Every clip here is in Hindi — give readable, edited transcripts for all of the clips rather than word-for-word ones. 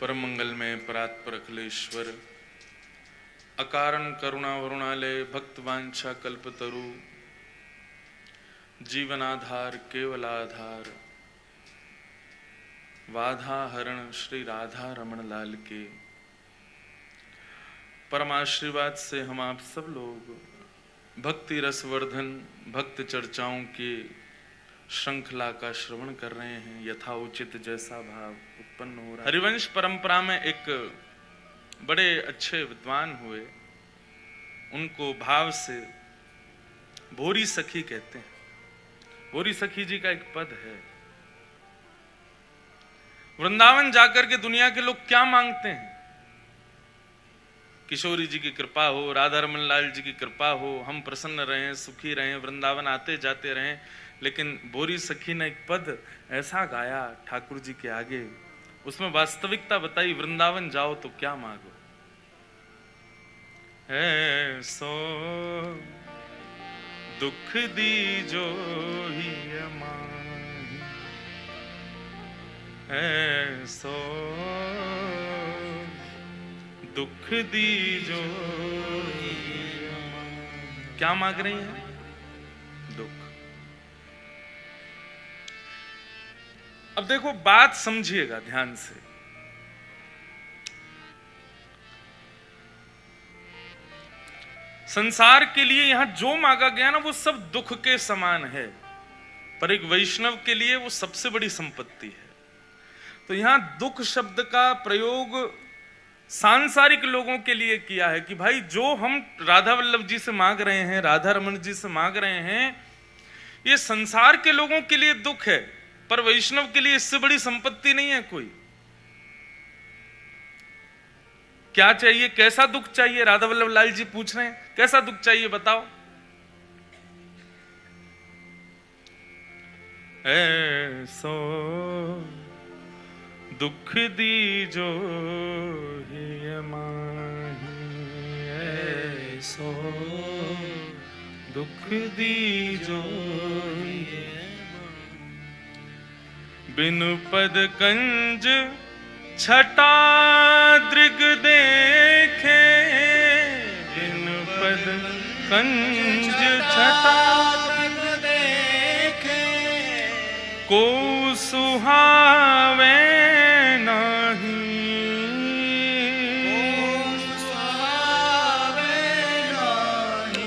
परम मंगल में परात्पर अखिलेश्वर, अकारण करुणा वरुणालय, भक्त वांछा कल्पतरु, जीवनाधार केवल आधार, वाधा हरण श्री राधा रमण लाल के परमाशीर्वाद से हम आप सब लोग भक्ति रसवर्धन भक्त चर्चाओं के श्रृंखला का श्रवण कर रहे हैं। यथा उचित जैसा भाव उत्पन्न हो रहा है। हरिवंश परंपरा में एक बड़े अच्छे विद्वान हुए, उनको भाव से भोरी सखी कहते हैं। भोरी सखी जी का एक पद है। वृंदावन जाकर के दुनिया के लोग क्या मांगते हैं? किशोरी जी की कृपा हो, राधा रमन लाल जी की कृपा हो, हम प्रसन्न रहें, सुखी रहें, वृंदावन आते जाते रहें। लेकिन बोरी सखी ने एक पद ऐसा गाया ठाकुर जी के आगे, उसमें वास्तविकता बताई, वृंदावन जाओ तो क्या मांगो। ऐसो दुख दीजो ही अमाही, ऐसो दुख दीजो। क्या मांग रही हैं? दुख। अब देखो, बात समझिएगा ध्यान से। संसार के लिए यहां जो मांगा गया ना, वो सब दुख के समान है, पर एक वैष्णव के लिए वो सबसे बड़ी संपत्ति है। तो यहां दुख शब्द का प्रयोग सांसारिक लोगों के लिए किया है कि भाई जो हम राधा वल्लभ जी से मांग रहे हैं, राधा रमन जी से मांग रहे हैं, ये संसार के लोगों के लिए दुख है, पर वैष्णव के लिए इससे बड़ी संपत्ति नहीं है कोई। क्या चाहिए? कैसा दुख चाहिए? राधा वल्लभ लाल जी पूछ रहे हैं, कैसा दुख चाहिए बताओ? ऐसो दुख दीजो ही अमाही, ऐसो दुख दीजो ही। बिनु पद कंज छटा दृग देखे, बिनु पद कंज छटा दृग देखे, को सुहावे नहीं,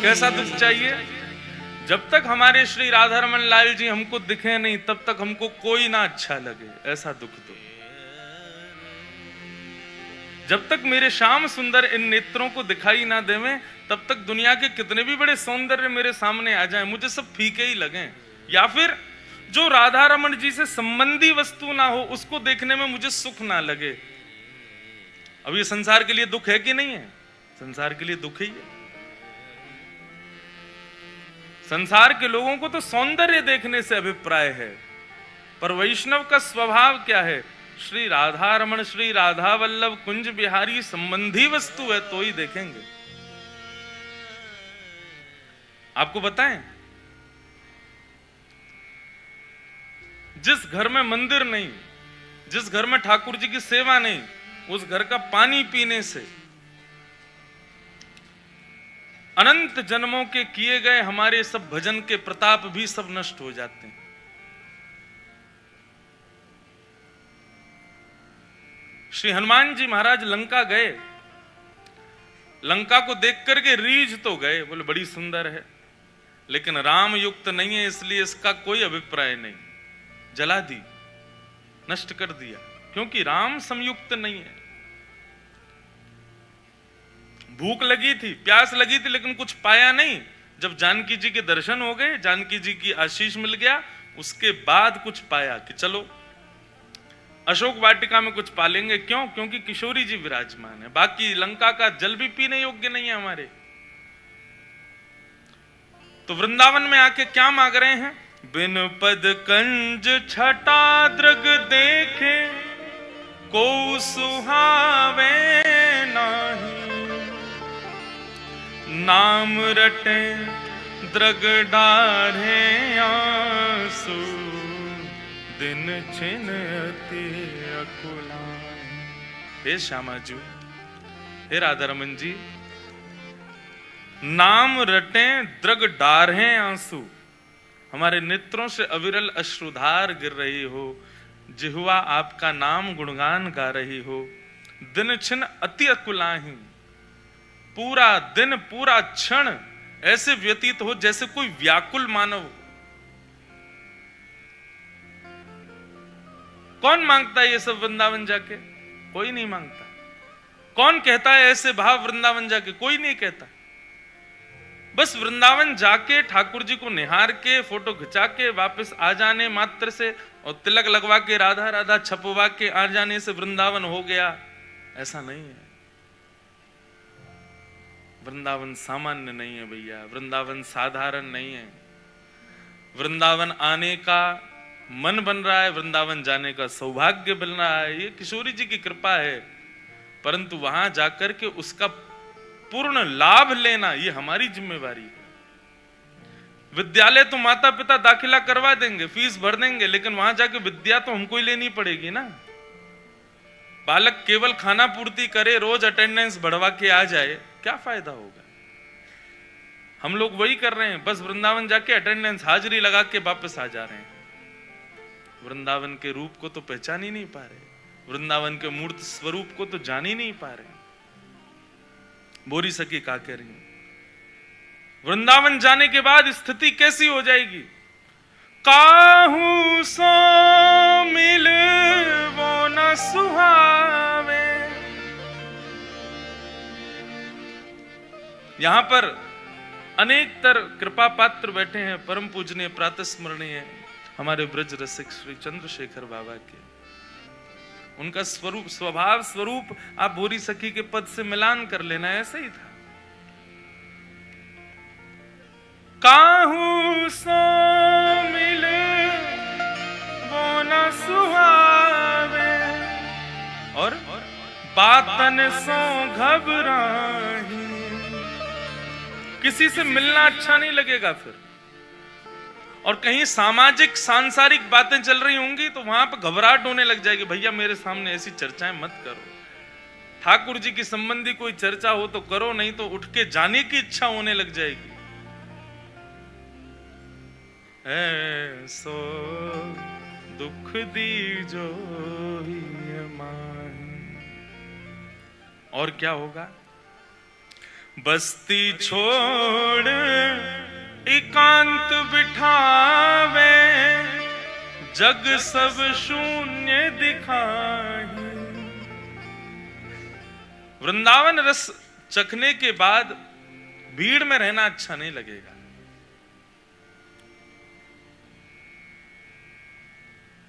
कैसा दुख चाहिए? जब तक हमारे श्री राधा रमन लाल जी हमको दिखे नहीं, तब तक हमको कोई ना अच्छा लगे, ऐसा दुख दो। जब तक मेरे श्याम सुंदर इन नेत्रों को दिखाई ना देवें, तब तक दुनिया के कितने भी बड़े सौंदर्य मेरे सामने आ जाएं, मुझे सब फीके ही लगें। या फिर जो राधा रमन जी से संबंधी वस्तु ना हो, उसको देखने में मुझे सुख ना लगे। अब ये संसार के लिए दुख है कि नहीं है? संसार के लिए दुख ही है। संसार के लोगों को तो सौंदर्य देखने से अभिप्राय है, पर वैष्णव का स्वभाव क्या है? श्री राधा रमन, श्री राधा वल्लभ कुंज बिहारी संबंधी वस्तु है तो ही देखेंगे। आपको बताएं, जिस घर में मंदिर नहीं, जिस घर में ठाकुर जी की सेवा नहीं, उस घर का पानी पीने से अनंत जन्मों के किए गए हमारे सब भजन के प्रताप भी सब नष्ट हो जाते हैं। श्री हनुमान जी महाराज लंका गए, लंका को देख करके रीझ तो गए, बोले बड़ी सुंदर है, लेकिन राम युक्त नहीं है, इसलिए इसका कोई अभिप्राय नहीं। जला दी, नष्ट कर दिया, क्योंकि राम संयुक्त नहीं है। भूख लगी थी, प्यास लगी थी, लेकिन कुछ पाया नहीं। जब जानकी जी के दर्शन हो गए, जानकी जी की आशीष मिल गया, उसके बाद कुछ पाया कि चलो अशोक वाटिका में कुछ पालेंगे। क्यों? क्योंकि किशोरी जी विराजमान है, बाकी लंका का जल भी पीने योग्य नहीं है हमारे। तो वृंदावन में आके क्या मांग रहे हैं? बिन पद कंज छटा दृग देखे, को सुहावे नाही, नाम रटे द्रग डाढ़े आंसू, दिन छिन अति अकुलाए। हे श्यामा जी, हे राधा रमन जी, नाम रटे द्रग डारहें आंसू, हमारे नेत्रों से अविरल अश्रुधार गिर रही हो, जिह्वा आपका नाम गुणगान गा रही हो, दिन छिन अति अकुलाही, पूरा दिन पूरा क्षण ऐसे व्यतीत हो जैसे कोई व्याकुल मानव। कौन मांगता है ये सब वृंदावन जाके? कोई नहीं मांगता। कौन कहता है ऐसे भाव वृंदावन जाके? कोई नहीं कहता। बस वृंदावन जाके ठाकुर जी को निहार के फोटो खिंचा के वापस आ जाने मात्र से और तिलक लगवा के राधा राधा छपवा के आ जाने से वृंदावन हो गया, ऐसा नहीं है। वृंदावन सामान्य नहीं है भैया, वृंदावन साधारण नहीं है। वृंदावन आने का मन बन रहा है, वृंदावन जाने का सौभाग्य बन रहा है, ये किशोरी जी की कृपा है। परंतु वहां जाकर के उसका पूर्ण लाभ लेना ये हमारी जिम्मेवारी है। विद्यालय तो माता पिता दाखिला करवा देंगे, फीस भर देंगे, लेकिन वहां जाके विद्या तो हमको ही लेनी पड़ेगी ना। बालक केवल खाना पूर्ति करे, रोज अटेंडेंस बढ़वा के आ जाए, क्या फायदा होगा? हम लोग वही कर रहे हैं, बस वृंदावन जाके अटेंडेंस हाजिरी लगा के वापस आ जा रहे हैं। वृंदावन के रूप को तो पहचान ही नहीं पा रहे, वृंदावन के मूर्त स्वरूप को तो जान ही नहीं पा रहे। बोरी सखी क्या कह रही है? वृंदावन जाने के बाद स्थिति कैसी हो जाएगी? काहू सो मिल वो न सुहावे। यहां पर अनेक तर कृपा पात्र बैठे हैं, परम पूजनीय प्रातः स्मरणीय हमारे ब्रज रसिक श्री चंद्रशेखर बाबा के। उनका स्वरूप, स्वभाव स्वरूप आप भोरी सखी के पद से मिलान कर लेना, ऐसे ही था। काहू सो मिले वो न सुहावे, और बातन सो घबराही। किसी से मिलना अच्छा नहीं लगेगा फिर, और कहीं सामाजिक सांसारिक बातें चल रही होंगी तो वहां पर घबराहट होने लग जाएगी, भैया मेरे सामने ऐसी चर्चाएं मत करो। ठाकुर जी की संबंधी कोई चर्चा हो तो करो, नहीं तो उठ के जाने की इच्छा होने लग जाएगी। ऐसो दुख दीजो ही माही। और क्या होगा? बस्ती छोड़ एकांत बिठावे, जग सब शून्य दिखाही। वृंदावन रस चखने के बाद भीड़ में रहना अच्छा नहीं लगेगा।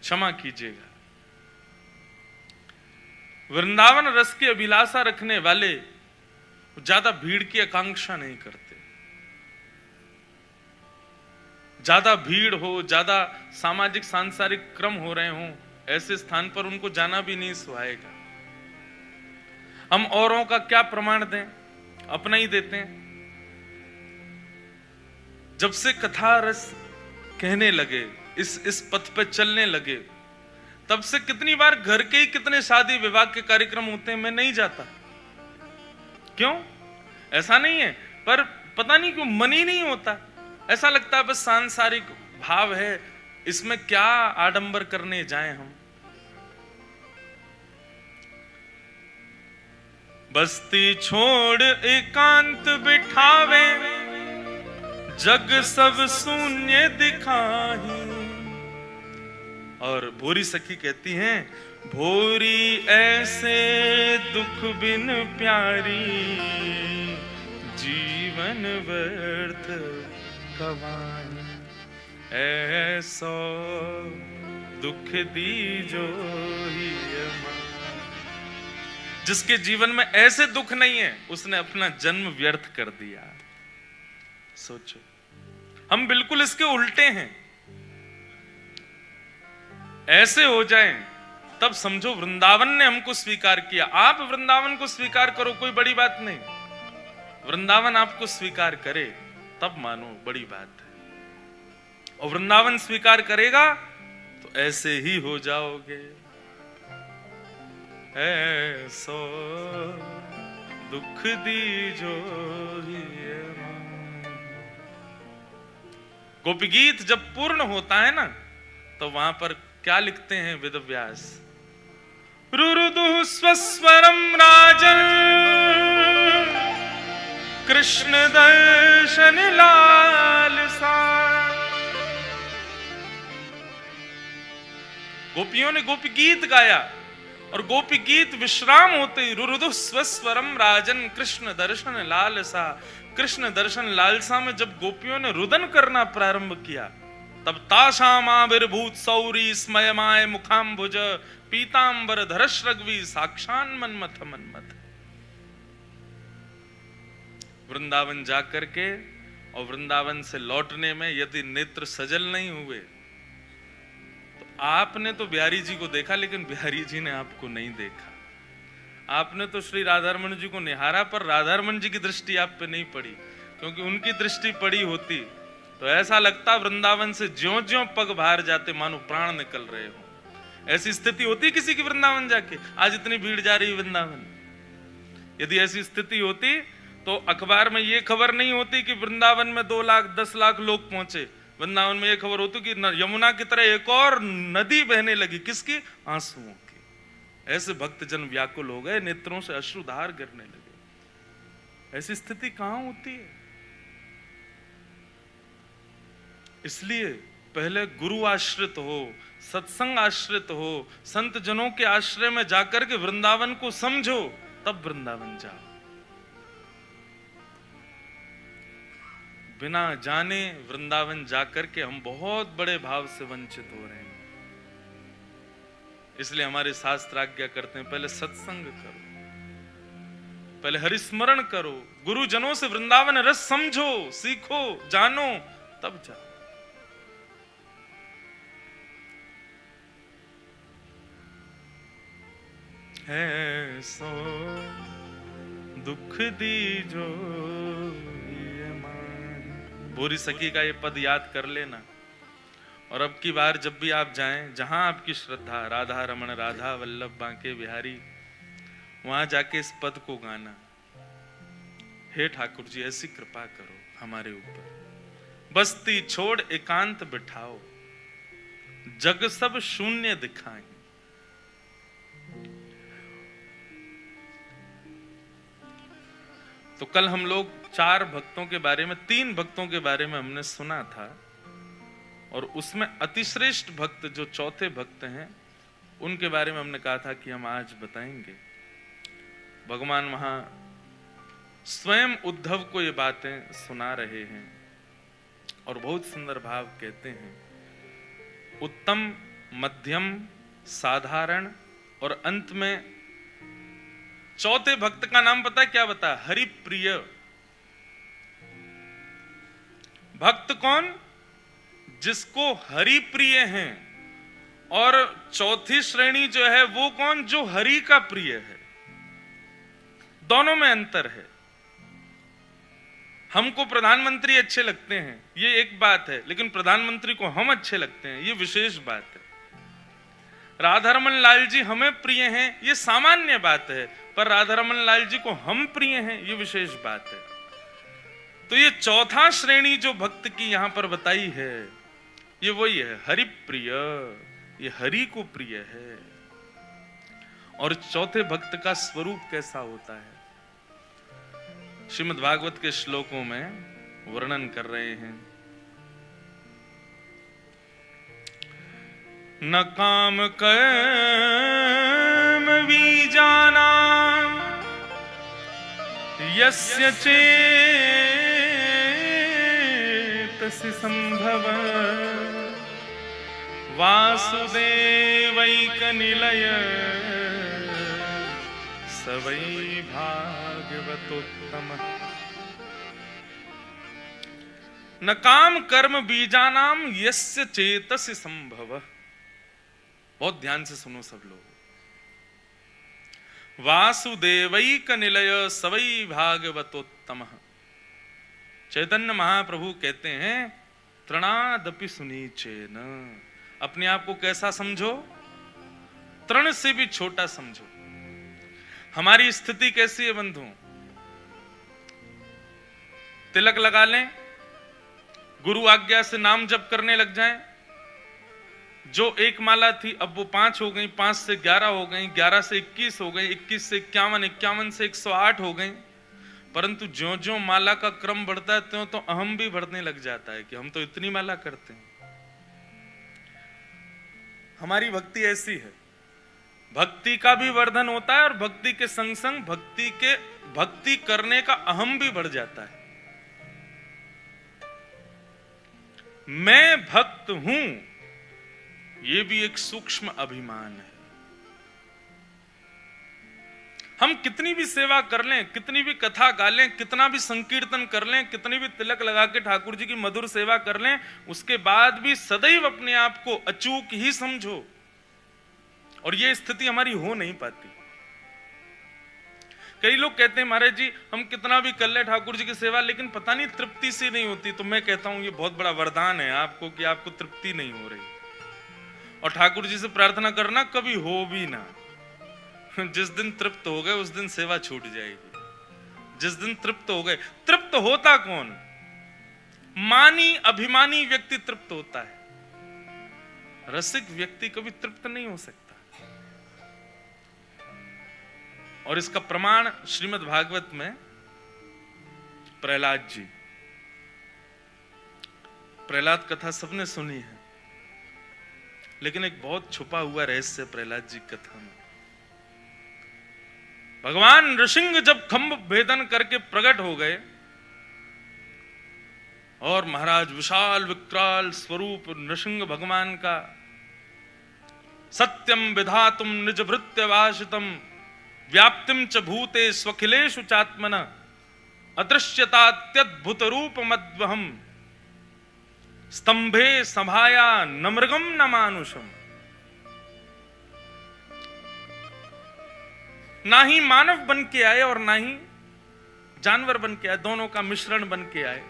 क्षमा कीजिएगा, वृंदावन रस की अभिलाषा रखने वाले ज्यादा भीड़ की आकांक्षा नहीं करते। ज्यादा भीड़ हो, ज्यादा सामाजिक सांसारिक क्रम हो रहे हों, ऐसे स्थान पर उनको जाना भी नहीं सुहाएगा। हम औरों का क्या प्रमाण दें, अपना ही देते हैं। जब से कथा रस कहने लगे, इस पथ पे चलने लगे, तब से कितनी बार घर के ही कितने शादी विवाह के कार्यक्रम होते हैं, मैं नहीं जाता। क्यों? ऐसा नहीं है, पर पता नहीं क्यों मन ही नहीं होता। ऐसा लगता है बस सांसारिक भाव है, इसमें क्या आडंबर करने जाएं हम। बस्ती छोड़ एकांत बिठावे, जग सब शून्य दिखाही। और भोरी सखी कहती हैं, भोरी ऐसे दुख बिन प्यारी, जीवन व्यर्थ गवाई। ऐसो दुख दीजो ही मां। जिसके जीवन में ऐसे दुख नहीं है, उसने अपना जन्म व्यर्थ कर दिया। सोचो, हम बिल्कुल इसके उल्टे हैं। ऐसे हो जाएं तब समझो वृंदावन ने हमको स्वीकार किया। आप वृंदावन को स्वीकार करो, कोई बड़ी बात नहीं। वृंदावन आपको स्वीकार करे तब मानो, बड़ी बात है। और वृंदावन स्वीकार करेगा तो ऐसे ही हो जाओगे। ऐसो दुख दीजो हिय मान। गोपी गीत जब पूर्ण होता है ना, तो वहां पर क्या लिखते हैं वेदव्यास? रुरुदुः स्वस्वरम राजन कृष्ण दर्शन लालसा। गोपियों ने गोपी गीत गाया, और गोपी गीत विश्राम होते ही रुरुदुः स्वस्वरम राजन कृष्ण दर्शन लालसा। कृष्ण दर्शन लालसा में जब गोपियों ने रुदन करना प्रारंभ किया, तब ताशाम आविर्भूत सौरी स्मयमाय मुखाम्बुज पीतांबर धरश्रग्वी साक्षान मन्मथ मन्मथ। वृंदावन जाकर के और वृंदावन से लौटने में यदि नेत्र सजल नहीं हुए, तो आपने तो बिहारी जी को देखा, लेकिन बिहारी जी ने आपको नहीं देखा। आपने तो श्री राधारमण जी को निहारा, पर राधारमण जी की दृष्टि आप पे नहीं पड़ी, क्योंकि उनकी दृष्टि पड़ी होती तो ऐसा लगता वृंदावन से ज्यों ज्यों पग बाहर जाते मानो प्राण निकल रहे हो। ऐसी स्थिति होती किसी की वृंदावन जाके? आज इतनी भीड़ जा रही वृंदावन, यदि ऐसी स्थिति होती तो अखबार में ये खबर नहीं होती कि वृंदावन में 2 लाख 10 लाख लोग पहुंचे। वृंदावन में ये खबर होती कि यमुना की तरह एक और नदी बहने लगी। किसकी? आंसुओं की। ऐसे भक्तजन व्याकुल हो गए, नेत्रों से अश्रुधार गिरने लगे। ऐसी स्थिति कहां होती है? इसलिए पहले गुरु आश्रित हो, सत्संग आश्रित हो, संत जनों के आश्रय में जाकर के वृंदावन को समझो, तब वृंदावन जाओ। बिना जाने वृंदावन जाकर के हम बहुत बड़े भाव से वंचित हो रहे हैं। इसलिए हमारे शास्त्र आज्ञा करते हैं, पहले सत्संग करो, पहले हरिस्मरण करो, गुरुजनों से वृंदावन रस समझो, सीखो, जानो, तब जाओ। है सो दुख दीजो ये मान। बोरी सखी का ये पद याद कर लेना, और अब की बार जब भी आप जाएं, जहां आपकी श्रद्धा, राधा रमण राधा वल्लभ बांके बिहारी, वहां जाके इस पद को गाना। हे ठाकुर जी, ऐसी कृपा करो हमारे ऊपर, बस्ती छोड़ एकांत बिठाओ, जग सब शून्य दिखाएं। तो कल हम लोग 4 भक्तों के बारे में, 3 भक्तों के बारे में हमने सुना था, और उसमें अतिश्रेष्ठ भक्त जो चौथे भक्त हैं, उनके बारे में हमने कहा था कि हम आज बताएंगे। भगवान वहां स्वयं उद्धव को ये बातें सुना रहे हैं, और बहुत सुंदर भाव कहते हैं, उत्तम, मध्यम, साधारण, और अंत में चौथे भक्त का नाम पता है क्या बता? हरिप्रिय भक्त। कौन? जिसको हरि प्रिय हैं। और चौथी श्रेणी जो है वो कौन? जो हरि का प्रिय है। दोनों में अंतर है। हमको प्रधानमंत्री अच्छे लगते हैं, ये एक बात है, लेकिन प्रधानमंत्री को हम अच्छे लगते हैं, ये विशेष बात है। राधारमण लाल जी हमें प्रिय हैं, ये सामान्य बात है, पर राधारमण लाल जी को हम प्रिय हैं, ये विशेष बात है। तो ये चौथा श्रेणी जो भक्त की यहां पर बताई है, ये वही है, हरि प्रिय, ये हरि को प्रिय है। और चौथे भक्त का स्वरूप कैसा होता है, श्रीमद् भागवत के श्लोकों में वर्णन कर रहे हैं। न काम कर्म बीजानां यस्य चेतसि संभव वासुदेवैकनिलय स वै भागवतोत्तमः। न काम कर्म बीजानां यस्य चेतसि संभव। बहुत ध्यान से सुनो सब लोग। वासुदेवैक निलय सवै भागवतोत्तमः। चैतन्य महाप्रभु कहते हैं, तृणादपि सुनीचेन। अपने आप को कैसा समझो? तृण से भी छोटा समझो। हमारी स्थिति कैसी है बंधु? तिलक लगा लें, गुरु आज्ञा से नाम जप करने लग जाएं। जो एक माला थी अब वो 5 हो गई, 5 से 11 हो गई, 11 से 21 हो गई, 21 से 51, 51 से 108 हो गई। परंतु ज्यों ज्यों माला का क्रम बढ़ता है त्यों तो अहम भी बढ़ने लग जाता है कि हम तो इतनी माला करते हैं। हमारी भक्ति ऐसी है, भक्ति का भी वर्धन होता है और भक्ति के संग संग भक्ति करने का अहम भी बढ़ जाता है। मैं भक्त हूं, यह भी एक सूक्ष्म अभिमान है। हम कितनी भी सेवा कर लें, कितनी भी कथा गा लें, कितना भी संकीर्तन कर लें, कितनी भी तिलक लगा के ठाकुर जी की मधुर सेवा कर लें, उसके बाद भी सदैव अपने आप को अचूक ही समझो। और यह स्थिति हमारी हो नहीं पाती। कई लोग कहते हैं महाराज जी हम कितना भी कर ले ठाकुर जी की सेवा, लेकिन पता नहीं तृप्ति सी नहीं होती। तो मैं कहता हूं ये बहुत बड़ा वरदान है आपको कि आपको तृप्ति नहीं हो रही। और ठाकुर जी से प्रार्थना करना कभी हो भी ना। जिस दिन तृप्त हो गए उस दिन सेवा छूट जाएगी। जिस दिन तृप्त हो गए, तृप्त होता कौन? मानी अभिमानी व्यक्ति तृप्त होता है। रसिक व्यक्ति कभी तृप्त नहीं हो सकता। और इसका प्रमाण श्रीमद् भागवत में प्रहलाद जी, प्रहलाद कथा सबने सुनी है, लेकिन एक बहुत छुपा हुआ रहस्य प्रहलाद जी कथा में। भगवान नृसिंह जब खंभ भेदन करके प्रकट हो गए और महाराज विशाल विकराल स्वरूप नृसिंह भगवान का, सत्यम विधातुम निज भृत्य वासितम व्याप्तिम च भूते स्वखिलेषु चात्मन अदृश्यतात्यद्भुत रूप मद्वहम स्तंभे सभाया न मृगम न मानुषम। ना ही मानव बन के आए और ना ही जानवर बन के आए, दोनों का मिश्रण बन के आए।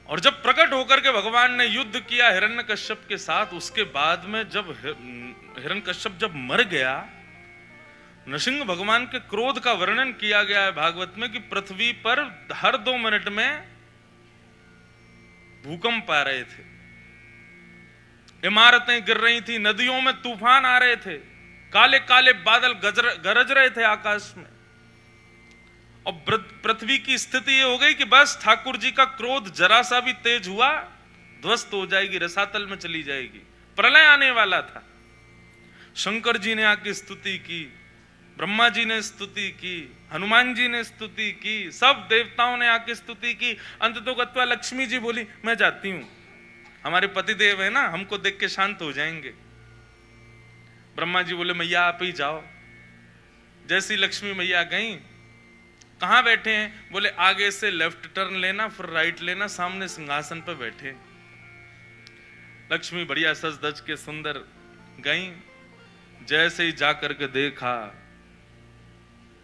और जब प्रकट होकर के भगवान ने युद्ध किया हिरण्यकश्यप के साथ, उसके बाद में जब हिरण्यकश्यप जब मर गया, नृसिंह भगवान के क्रोध का वर्णन किया गया है भागवत में कि पृथ्वी पर हर 2 मिनट में भूकंप आ रहे थे, इमारतें गिर रही थी, नदियों में तूफान आ रहे थे, काले काले बादल गरज रहे थे आकाश में। और पृथ्वी की स्थिति ये हो गई कि बस ठाकुर जी का क्रोध जरा सा भी तेज हुआ ध्वस्त हो जाएगी, रसातल में चली जाएगी, प्रलय आने वाला था। शंकर जी ने आके स्तुति की, ब्रह्मा जी ने स्तुति की, हनुमान जी ने स्तुति की, सब देवताओं ने आके स्तुति की। अंत तो गत्वा लक्ष्मी जी बोली मैं जाती हूं, हमारे पतिदेव है ना, हमको देख के शांत हो जाएंगे। ब्रह्मा जी बोले मैया आप ही जाओ। जैसी लक्ष्मी मैया गई, कहां बैठे हैं? बोले आगे से लेफ्ट टर्न लेना, फिर राइट लेना, सामने सिंहासन पर बैठे। लक्ष्मी बढ़िया सज धज के सुंदर गई। जैसे ही जाकर के देखा,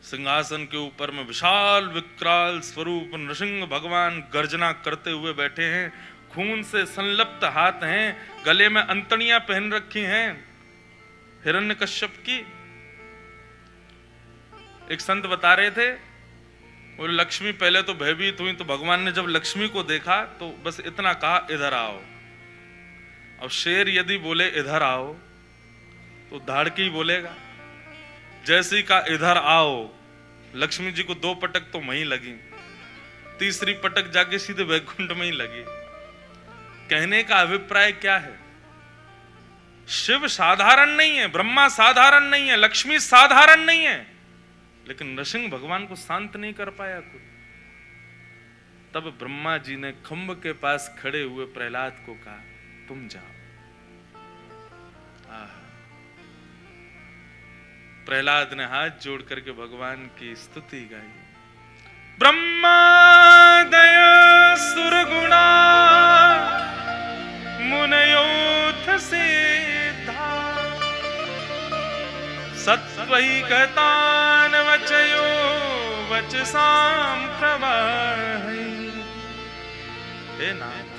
सिंहासन के ऊपर में विशाल विकराल स्वरूप नृसिंह भगवान गर्जना करते हुए बैठे हैं, खून से संलप्त हाथ हैं, गले में अंतड़ियां पहन रखी हैं हिरण्यकश्यप की। एक संत बता रहे थे, वो लक्ष्मी पहले तो भयभीत हुई, तो भगवान ने जब लक्ष्मी को देखा तो बस इतना कहा इधर आओ। अब शेर यदि बोले इधर आओ तो धाड़की ही बोलेगा। जैसे ही कहा इधर आओ, लक्ष्मी जी को 2 पटक तो वहीं लगी, तीसरी पटक जाके सीधे वैकुंठ में ही लगी। कहने का अभिप्राय क्या है? शिव साधारण नहीं है, ब्रह्मा साधारण नहीं है, लक्ष्मी साधारण नहीं है, लेकिन नृसिंह भगवान को शांत नहीं कर पाया कोई। तब ब्रह्मा जी ने खंभ के पास खड़े हुए प्रहलाद को कहा तुम जाओ। प्रहलाद ने हाथ जोड़ करके भगवान की स्तुति गाई। ब्रह्मा दया सुरगुणा मुनयोथ सिद्धा सत्वहि कहतान वचयो वचसाम प्रवाहि। हे नाथ,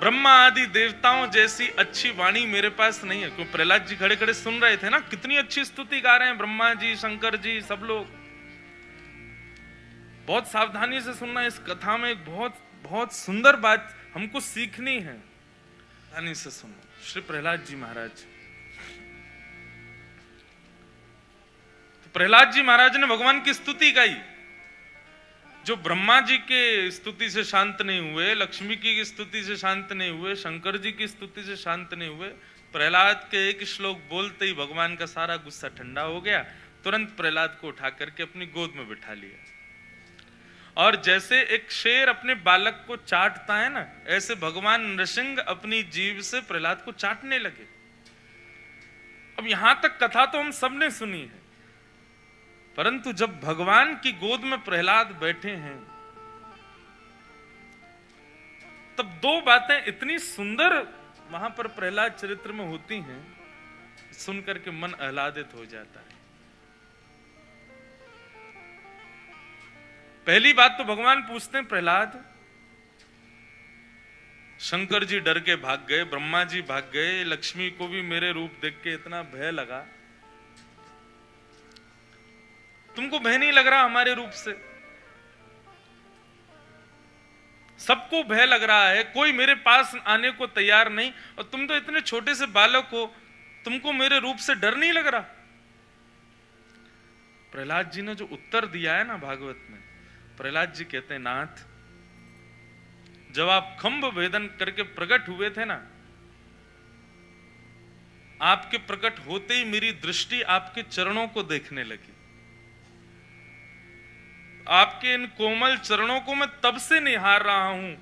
ब्रह्मा आदि देवताओं जैसी अच्छी वाणी मेरे पास नहीं है। क्यों? प्रहलाद जी खड़े खड़े सुन रहे थे ना, कितनी अच्छी स्तुति गा रहे हैं ब्रह्मा जी, शंकर जी, सब लोग। बहुत सावधानी से सुनना। इस कथा में एक बहुत बहुत सुंदर बात हमको सीखनी है। सावधानी से सुनो। श्री प्रहलाद जी महाराज, तो प्रहलाद जी महाराज ने भगवान की स्तुति गाई। जो ब्रह्मा जी के स्तुति से शांत नहीं हुए, लक्ष्मी की स्तुति से शांत नहीं हुए, शंकर जी की स्तुति से शांत नहीं हुए, प्रहलाद के एक श्लोक बोलते ही भगवान का सारा गुस्सा ठंडा हो गया। तुरंत प्रहलाद को उठा करके अपनी गोद में बिठा लिया। और जैसे एक शेर अपने बालक को चाटता है ना, ऐसे भगवान नृसिंह अपनी जीभ से प्रहलाद को चाटने लगे। अब यहां तक कथा तो हम सबने सुनी है, परंतु जब भगवान की गोद में प्रहलाद बैठे हैं, तब दो बातें इतनी सुंदर वहां पर प्रहलाद चरित्र में होती हैं, सुनकर के मन आह्लादित हो जाता है। पहली बात तो भगवान पूछते हैं, प्रहलाद, शंकर जी डर के भाग गए, ब्रह्मा जी भाग गए, लक्ष्मी को भी मेरे रूप देख के इतना भय लगा, तुमको भय नहीं लग रहा हमारे रूप से? सबको भय लग रहा है, कोई मेरे पास आने को तैयार नहीं, और तुम तो इतने छोटे से बालक हो, तुमको मेरे रूप से डर नहीं लग रहा? प्रहलाद जी ने जो उत्तर दिया है ना भागवत में, प्रहलाद जी कहते हैं, नाथ, जब आप खंभ भेदन करके प्रकट हुए थे ना, आपके प्रकट होते ही मेरी दृष्टि आपके चरणों को देखने लगी। आपके इन कोमल चरणों को मैं तब से निहार रहा हूं,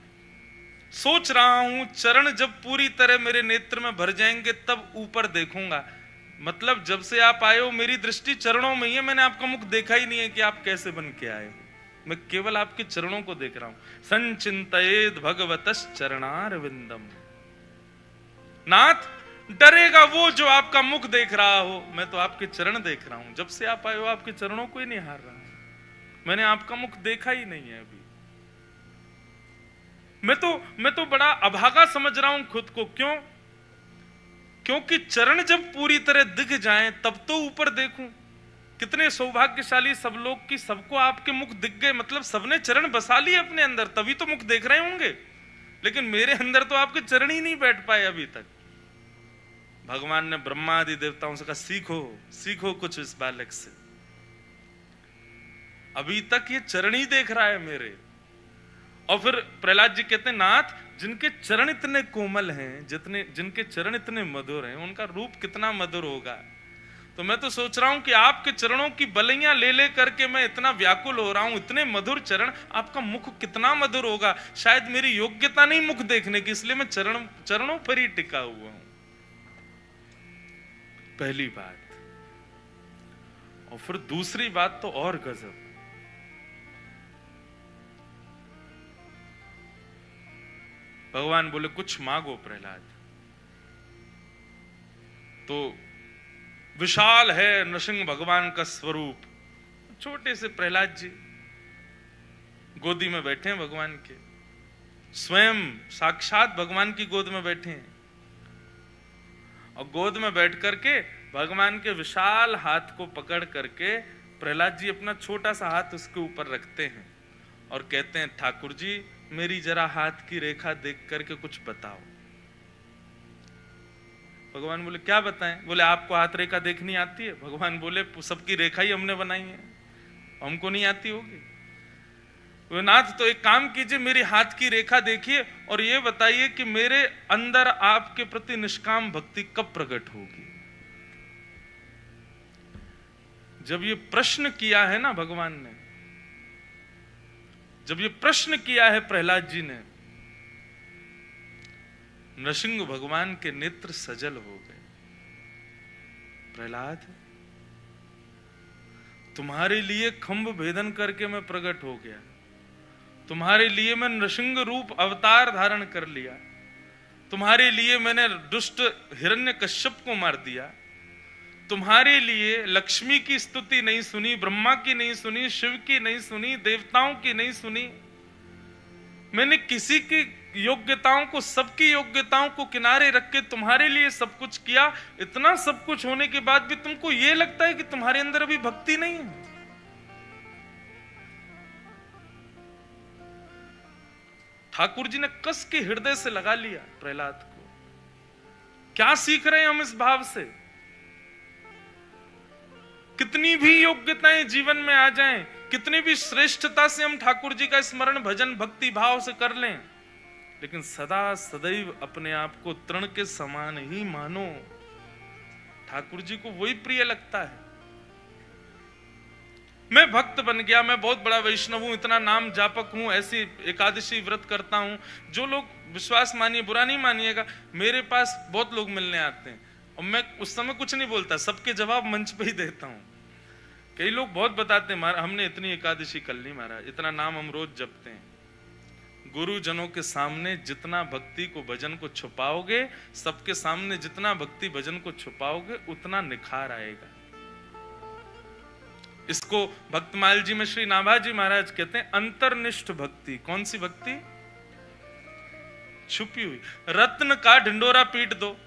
सोच रहा हूं चरण जब पूरी तरह मेरे नेत्र में भर जाएंगे तब ऊपर देखूंगा। मतलब जब से आप आए हो मेरी दृष्टि चरणों में ही है, मैंने आपका मुख देखा ही नहीं है कि आप कैसे बन के आए हो, मैं केवल आपके चरणों को देख रहा हूं। संचिंतयेद भगवतस् चरणारविंदम। नाथ, डरेगा वो जो आपका मुख देख रहा हो, मैं तो आपके चरण देख रहा हूं। जब से आप आए हो आपके चरणों को ही निहार रहा हूं, मैंने आपका मुख देखा ही नहीं है अभी। मैं तो बड़ा अभागा समझ रहा हूं खुद को। क्यों? क्योंकि चरण जब पूरी तरह दिख जाएं तब तो ऊपर देखूं। कितने सौभाग्यशाली सब लोग कि सबको आपके मुख दिख गए, मतलब सबने चरण बसा लिए अपने अंदर, तभी तो मुख देख रहे होंगे। लेकिन मेरे अंदर तो आपके चरण ही नहीं बैठ पाए अभी तक। भगवान ने ब्रह्मा आदि देवताओं से कहा, सीखो सीखो कुछ इस बालक से, अभी तक ये चरण ही देख रहा है मेरे। और फिर प्रहलाद जी कहते हैं, नाथ, जिनके चरण इतने कोमल हैं, जिनके चरण इतने मधुर हैं, उनका रूप कितना मधुर होगा। तो मैं तो सोच रहा हूं कि आपके चरणों की बलियां ले ले करके मैं इतना व्याकुल हो रहा हूं, इतने मधुर चरण, आपका मुख कितना मधुर होगा। शायद मेरी योग्यता नहीं मुख देखने की, इसलिए मैं चरणों पर ही टिका हुआ हूं। पहली बात। और फिर दूसरी बात तो और गजब। भगवान बोले, कुछ मांगो प्रहलाद। तो विशाल है नृसिंह भगवान का स्वरूप। छोटे से प्रहलाद जी गोदी में बैठे हैं भगवान के, स्वयं साक्षात भगवान की गोद में बैठे हैं। और गोद में बैठ करके भगवान के विशाल हाथ को पकड़ करके प्रहलाद जी अपना छोटा सा हाथ उसके ऊपर रखते हैं और कहते हैं, ठाकुर जी, मेरी जरा हाथ की रेखा देख करके कुछ बताओ। भगवान बोले, क्या बताएं? बोले, आपको हाथ रेखा देखनी आती है? भगवान बोले, सबकी रेखा ही हमने बनाई है, हमको नहीं आती होगी? बोले, नाथ, तो एक काम कीजिए, मेरी हाथ की रेखा देखिए और ये बताइए कि मेरे अंदर आपके प्रति निष्काम भक्ति कब प्रकट होगी। जब ये प्रश्न किया है ना भगवान ने, जब ये प्रश्न किया है प्रहलाद जी ने, नृसिंह भगवान के नेत्र सजल हो गए। प्रहलाद, तुम्हारे लिए खंभ भेदन करके मैं प्रकट हो गया, तुम्हारे लिए मैं नृसिंह रूप अवतार धारण कर लिया, तुम्हारे लिए मैंने दुष्ट हिरण्यकश्यप को मार दिया, तुम्हारे लिए लक्ष्मी की स्तुति नहीं सुनी, ब्रह्मा की नहीं सुनी, शिव की नहीं सुनी, देवताओं की नहीं सुनी, मैंने किसी की योग्यताओं को, सबकी योग्यताओं को किनारे रख के तुम्हारे लिए सब कुछ किया, इतना सब कुछ होने के बाद भी तुमको यह लगता है कि तुम्हारे अंदर अभी भक्ति नहीं है। ठाकुर जी ने कस के हृदय से लगा लिया प्रहलाद को। क्या सीख रहे हैं हम इस भाव से? कितनी भी योग्यताएं जीवन में आ जाएं, कितनी भी श्रेष्ठता से हम ठाकुर जी का स्मरण भजन भक्ति भाव से कर लें, लेकिन सदा सदैव अपने आप को तृण के समान ही मानो। ठाकुर जी को वही प्रिय लगता है। मैं भक्त बन गया, मैं बहुत बड़ा वैष्णव हूं, इतना नाम जापक हूं, ऐसी एकादशी व्रत करता हूं। जो लोग, विश्वास मानिए, बुरा नहीं मानिएगा, मेरे पास बहुत लोग मिलने आते हैं और मैं उस समय कुछ नहीं बोलता, सबके जवाब मंच पे ही देता हूं। कई लोग बहुत बताते हैं, महाराज हमने इतनी एकादशी कर ली, महाराज इतना नाम हम रोज जपते हैं। गुरुजनों के सामने जितना भक्ति को भजन को छुपाओगे, सबके सामने जितना भक्ति भजन को छुपाओगे, उतना निखार आएगा। इसको भक्तमाल जी में श्री नाभाजी महाराज कहते हैं अंतर्निष्ठ भक्ति। कौन सी भक्ति? छुपी हुई। रत्न का ढिंडोरा पीट दो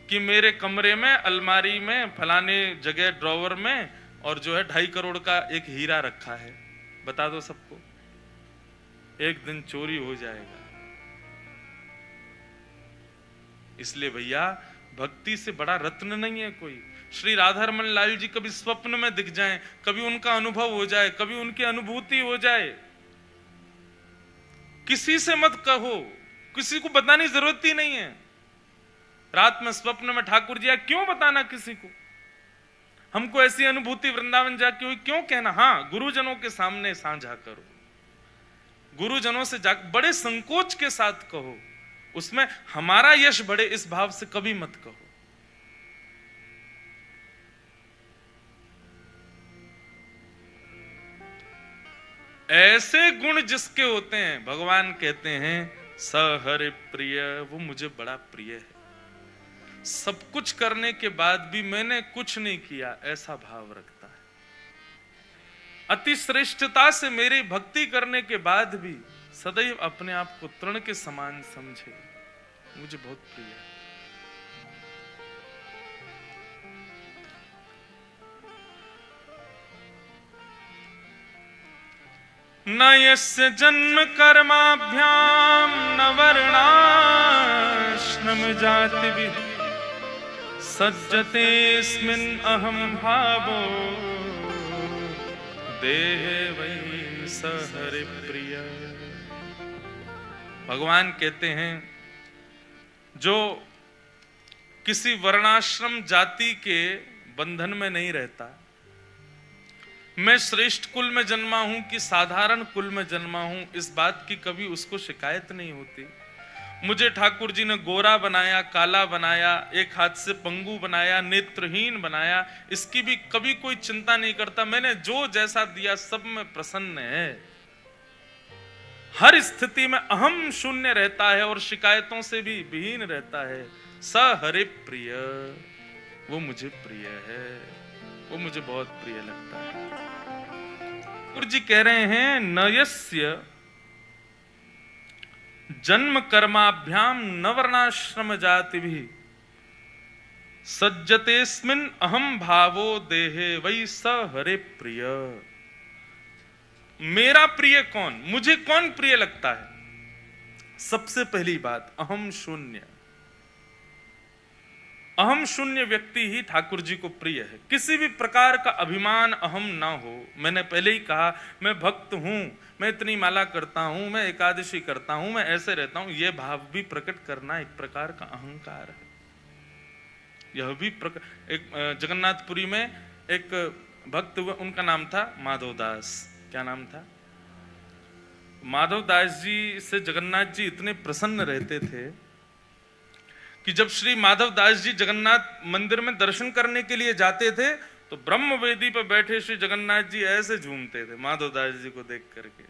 कि मेरे कमरे में, अलमारी में, फलाने जगह ड्रॉवर में और जो है 2.5 करोड़ का एक हीरा रखा है, बता दो सबको, एक दिन चोरी हो जाएगा। इसलिए भैया भक्ति से बड़ा रत्न नहीं है कोई। श्री राधारमण लाल जी कभी स्वप्न में दिख जाएं, कभी उनका अनुभव हो जाए, कभी उनकी अनुभूति हो जाए, किसी से मत कहो, किसी को बताने की जरूरत ही नहीं है। रात में स्वप्न में ठाकुर जी, क्यों बताना किसी को? हमको ऐसी अनुभूति वृंदावन जाके हुई, क्यों कहना? हाँ, गुरुजनों के सामने साझा करो, गुरुजनों से जा बड़े संकोच के साथ कहो, उसमें हमारा यश बढ़े इस भाव से कभी मत कहो। ऐसे गुण जिसके होते हैं, भगवान कहते हैं स हरि प्रिय, वो मुझे बड़ा प्रिय है। सब कुछ करने के बाद भी मैंने कुछ नहीं किया, ऐसा भाव रखता है। अति श्रेष्ठता से मेरी भक्ति करने के बाद भी सदैव अपने आप को तृण के समान समझे, मुझे बहुत प्रिय है। न यस्य जन्म कर्माभ्याम न वर्णाश्रम जातिभिः सज्जतेऽस्मिन् अहं भावो देहे वै स हरिप्रिय। भगवान कहते हैं जो किसी वर्णाश्रम जाति के बंधन में नहीं रहता, मैं श्रेष्ठ कुल में जन्मा हूं कि साधारण कुल में जन्मा हूं, इस बात की कभी उसको शिकायत नहीं होती। मुझे ठाकुर जी ने गोरा बनाया, काला बनाया, एक हाथ से पंगु बनाया, नेत्रहीन बनाया, इसकी भी कभी कोई चिंता नहीं करता। मैंने जो जैसा दिया सब में प्रसन्न है। हर स्थिति में अहम शून्य रहता है और शिकायतों से भी विहीन रहता है। स हरि प्रिय, वो मुझे प्रिय है, वो मुझे बहुत प्रिय लगता है। ठाकुर जी कह रहे हैं न यस्य जन्म कर्माभ्याम न वर्णाश्रम जाति भी सज्जतेस्मिन् अहम भावो देहे वै स हरे प्रिय। मेरा प्रिय कौन, मुझे कौन प्रिय लगता है? सबसे पहली बात, अहम शून्य। अहम शून्य व्यक्ति ही ठाकुर जी को प्रिय है। किसी भी प्रकार का अभिमान अहम ना हो। मैंने पहले ही कहा, मैं भक्त हूं, मैं इतनी माला करता हूं, मैं एकादशी करता हूं, मैं ऐसे रहता हूं, यह भाव भी प्रकट करना एक प्रकार का अहंकार है। यह भी एक जगन्नाथपुरी में एक भक्त हुआ, उनका नाम था माधवदास। क्या नाम था? माधवदास जी से जगन्नाथ जी इतने प्रसन्न रहते थे कि जब श्री माधवदास जी जगन्नाथ मंदिर में दर्शन करने के लिए जाते थे तो ब्रह्म वेदी पर बैठे श्री जगन्नाथ जी ऐसे झूमते थे माधवदास जी को देख करके,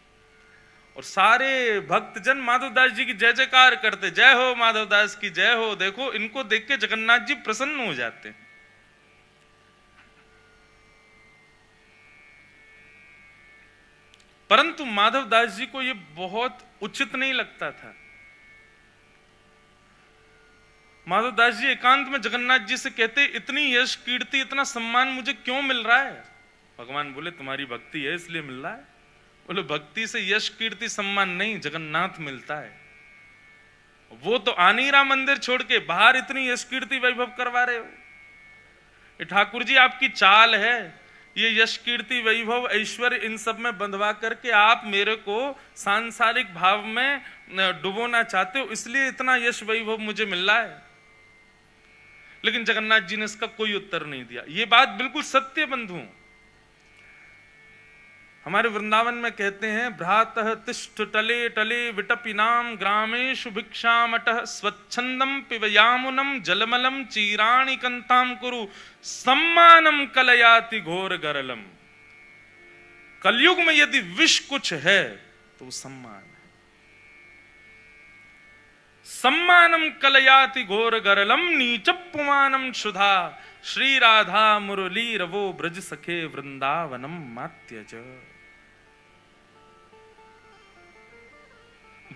और सारे भक्तजन माधवदास जी की जय जयकार करते, जय हो माधवदास की जय हो। देखो इनको देख के जगन्नाथ जी प्रसन्न हो जाते हैं। परंतु माधवदास जी को यह बहुत उचित नहीं लगता था माधवदास जी एकांत में जगन्नाथ जी से कहते, इतनी यश कीर्ति इतना सम्मान मुझे क्यों मिल रहा है? भगवान बोले, तुम्हारी भक्ति है इसलिए मिल रहा है। बोले, भक्ति से यश कीर्ति सम्मान नहीं, जगन्नाथ मिलता है। वो तो आ नहीं रहा मंदिर छोड़ के, बाहर इतनी यश कीर्ति वैभव करवा रहे हो। ये ठाकुर जी आपकी चाल है, ये यश कीर्ति वैभव ऐश्वर्य इन सब में बंधवा करके आप मेरे को सांसारिक भाव में डुबोना चाहते हो, इसलिए इतना यश वैभव मुझे मिल रहा है। लेकिन जगन्नाथ जी ने इसका कोई उत्तर नहीं दिया। ये बात बिल्कुल सत्य बंधु। हमारे वृंदावन में कहते हैं, भ्रातः तिष्ठ टले टले विटपिनाम ग्रामेषु भिक्षामटः स्वच्छंदम पिबयामुनम जलमलम चीराणि कंताम कुरु सम्मानम कलयाति घोर गरलम। कलयुग में यदि विष कुछ है तो वो सम्मान है। सम्मानम कलयाति घोर गरलम नीचपुमानम शुधा श्री राधा मुरली रवो ब्रज सखे वृंदावनम मात्यज।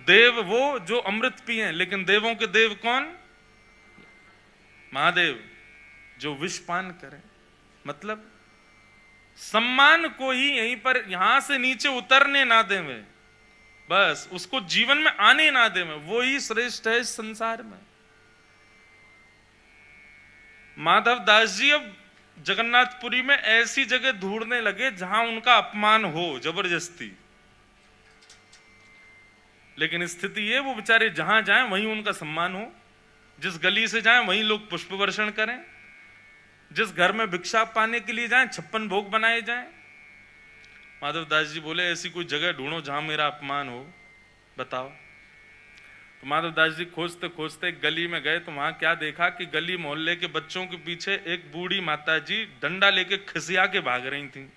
देव वो जो अमृत पिए, लेकिन देवों के देव कौन? महादेव। जो विष पान करें, मतलब सम्मान को ही यहीं पर यहां से नीचे उतरने ना देवे, बस उसको जीवन में आने ना देवे, वो ही श्रेष्ठ है इस संसार में। माधव दास जी अब जगन्नाथपुरी में ऐसी जगह ढूंढने लगे जहां उनका अपमान हो जबरदस्ती। लेकिन स्थिति ये, वो बेचारे जहां जाएं वहीं उनका सम्मान हो, जिस गली से जाएं वहीं लोग पुष्प वर्षण करें, जिस घर में भिक्षा पाने के लिए जाएं 56 भोग बनाए जाएं। माधव दास जी बोले, ऐसी कोई जगह ढूंढो जहां मेरा अपमान हो, बताओ। तो माधव दास जी खोजते खोजते एक गली में गए, तो वहां क्या देखा कि गली मोहल्ले के बच्चों के पीछे एक बूढ़ी माता जी डंडा लेके खिसिया के भाग रही थी।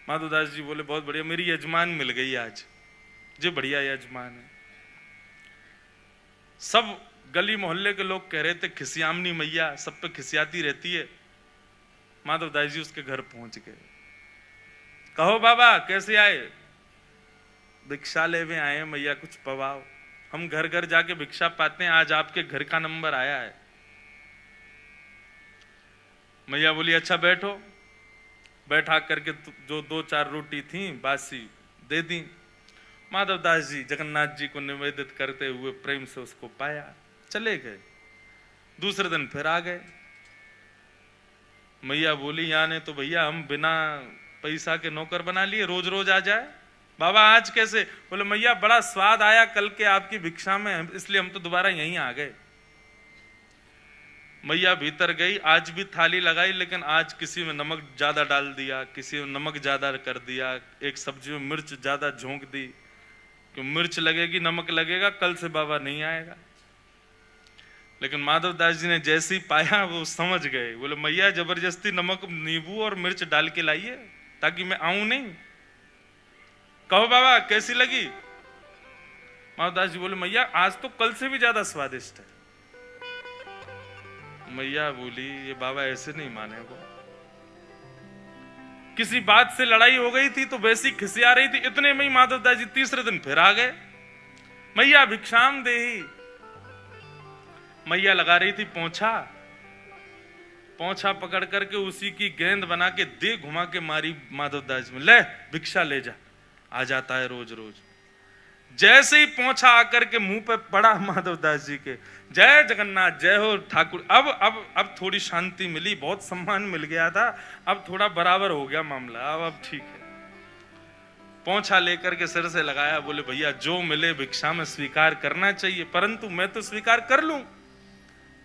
माधव दास जी बोले, बहुत बढ़िया, मेरी यजमान मिल गई आज, जो बढ़िया यजमान है। सब गली मोहल्ले के लोग कह रहे थे, खिसियामनी मैया सब पे खिसियाती रहती है। माधव दास जी उसके घर पहुंच गए। कहो बाबा कैसे आए? भिक्षा लेवे आए मैया, कुछ पवाओ। हम घर घर जाके भिक्षा पाते हैं, आज आपके घर का नंबर आया है। मैया बोली, अच्छा बैठो। बैठा करके जो 2-4 रोटी थी बासी दे दी। माधव दास जी जगन्नाथ जी को निवेदित करते हुए प्रेम से उसको पाया, चले गए। दूसरे दिन फिर आ गए। मैया बोली, याने तो भैया हम बिना पैसा के नौकर बना लिए, रोज रोज आ जाए। बाबा आज कैसे? बोले, मैया बड़ा स्वाद आया कल के आपकी भिक्षा में, इसलिए हम तो दोबारा यहीं आ गए। मैया भीतर गई, आज भी थाली लगाई, लेकिन आज किसी में नमक ज्यादा डाल दिया, किसी में नमक ज्यादा कर दिया, एक सब्जी में मिर्च ज्यादा झोंक दी कि मिर्च लगेगी नमक लगेगा, कल से बाबा नहीं आएगा। लेकिन माधव दास जी ने जैसे ही पाया वो समझ गए। बोले, मैया जबरदस्ती नमक नींबू और मिर्च डाल के लाइए ताकि मैं आऊं नहीं। कहो बाबा कैसी लगी? माधव दास जी बोले, मैया आज तो कल से भी ज्यादा स्वादिष्ट है। मैया बोली, ये बाबा ऐसे नहीं मानेगा। किसी बात से लड़ाई हो गई थी तो वैसी खिसिया रही थी, इतने में ही माधव दास जी तीसरे दिन फिर आ गए। मैया भिक्षाम देही। मैया लगा रही थी पोंछा, पोंछा पकड़ करके उसी की गेंद बना के दे घुमा के मारी माधव दास में, ले भिक्षा ले जा। आ जाता है रोज रोज। जैसे ही पोंछा आकर के मुंह पे पड़ा माधव दास जी के, जय जगन्नाथ, जय हो ठाकुर। अब थोड़ी शांति मिली, बहुत सम्मान मिल गया था, अब थोड़ा बराबर हो गया मामला, अब ठीक है। पोंछा लेकर के सिर से लगाया। बोले, भैया जो मिले भिक्षा में स्वीकार करना चाहिए, परंतु मैं तो स्वीकार कर लूं,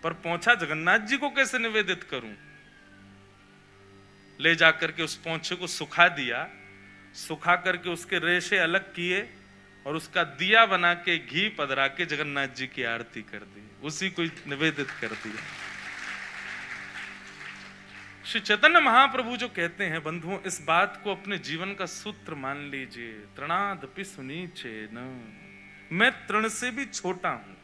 पर पोंछा जगन्नाथ जी को कैसे निवेदित करूं? ले जाकर के उस पोंछे को सुखा दिया, सुखा करके उसके रेशे अलग किए और उसका दिया बना के घी पधरा के जगन्नाथ जी की आरती कर दी, उसी को निवेदित कर दिया। श्री चैतन्य महाप्रभु जो कहते हैं बंधुओं, इस बात को अपने जीवन का सूत्र मान लीजिए, तृणादपि सुनीचे न, मैं तृण से भी छोटा हूं।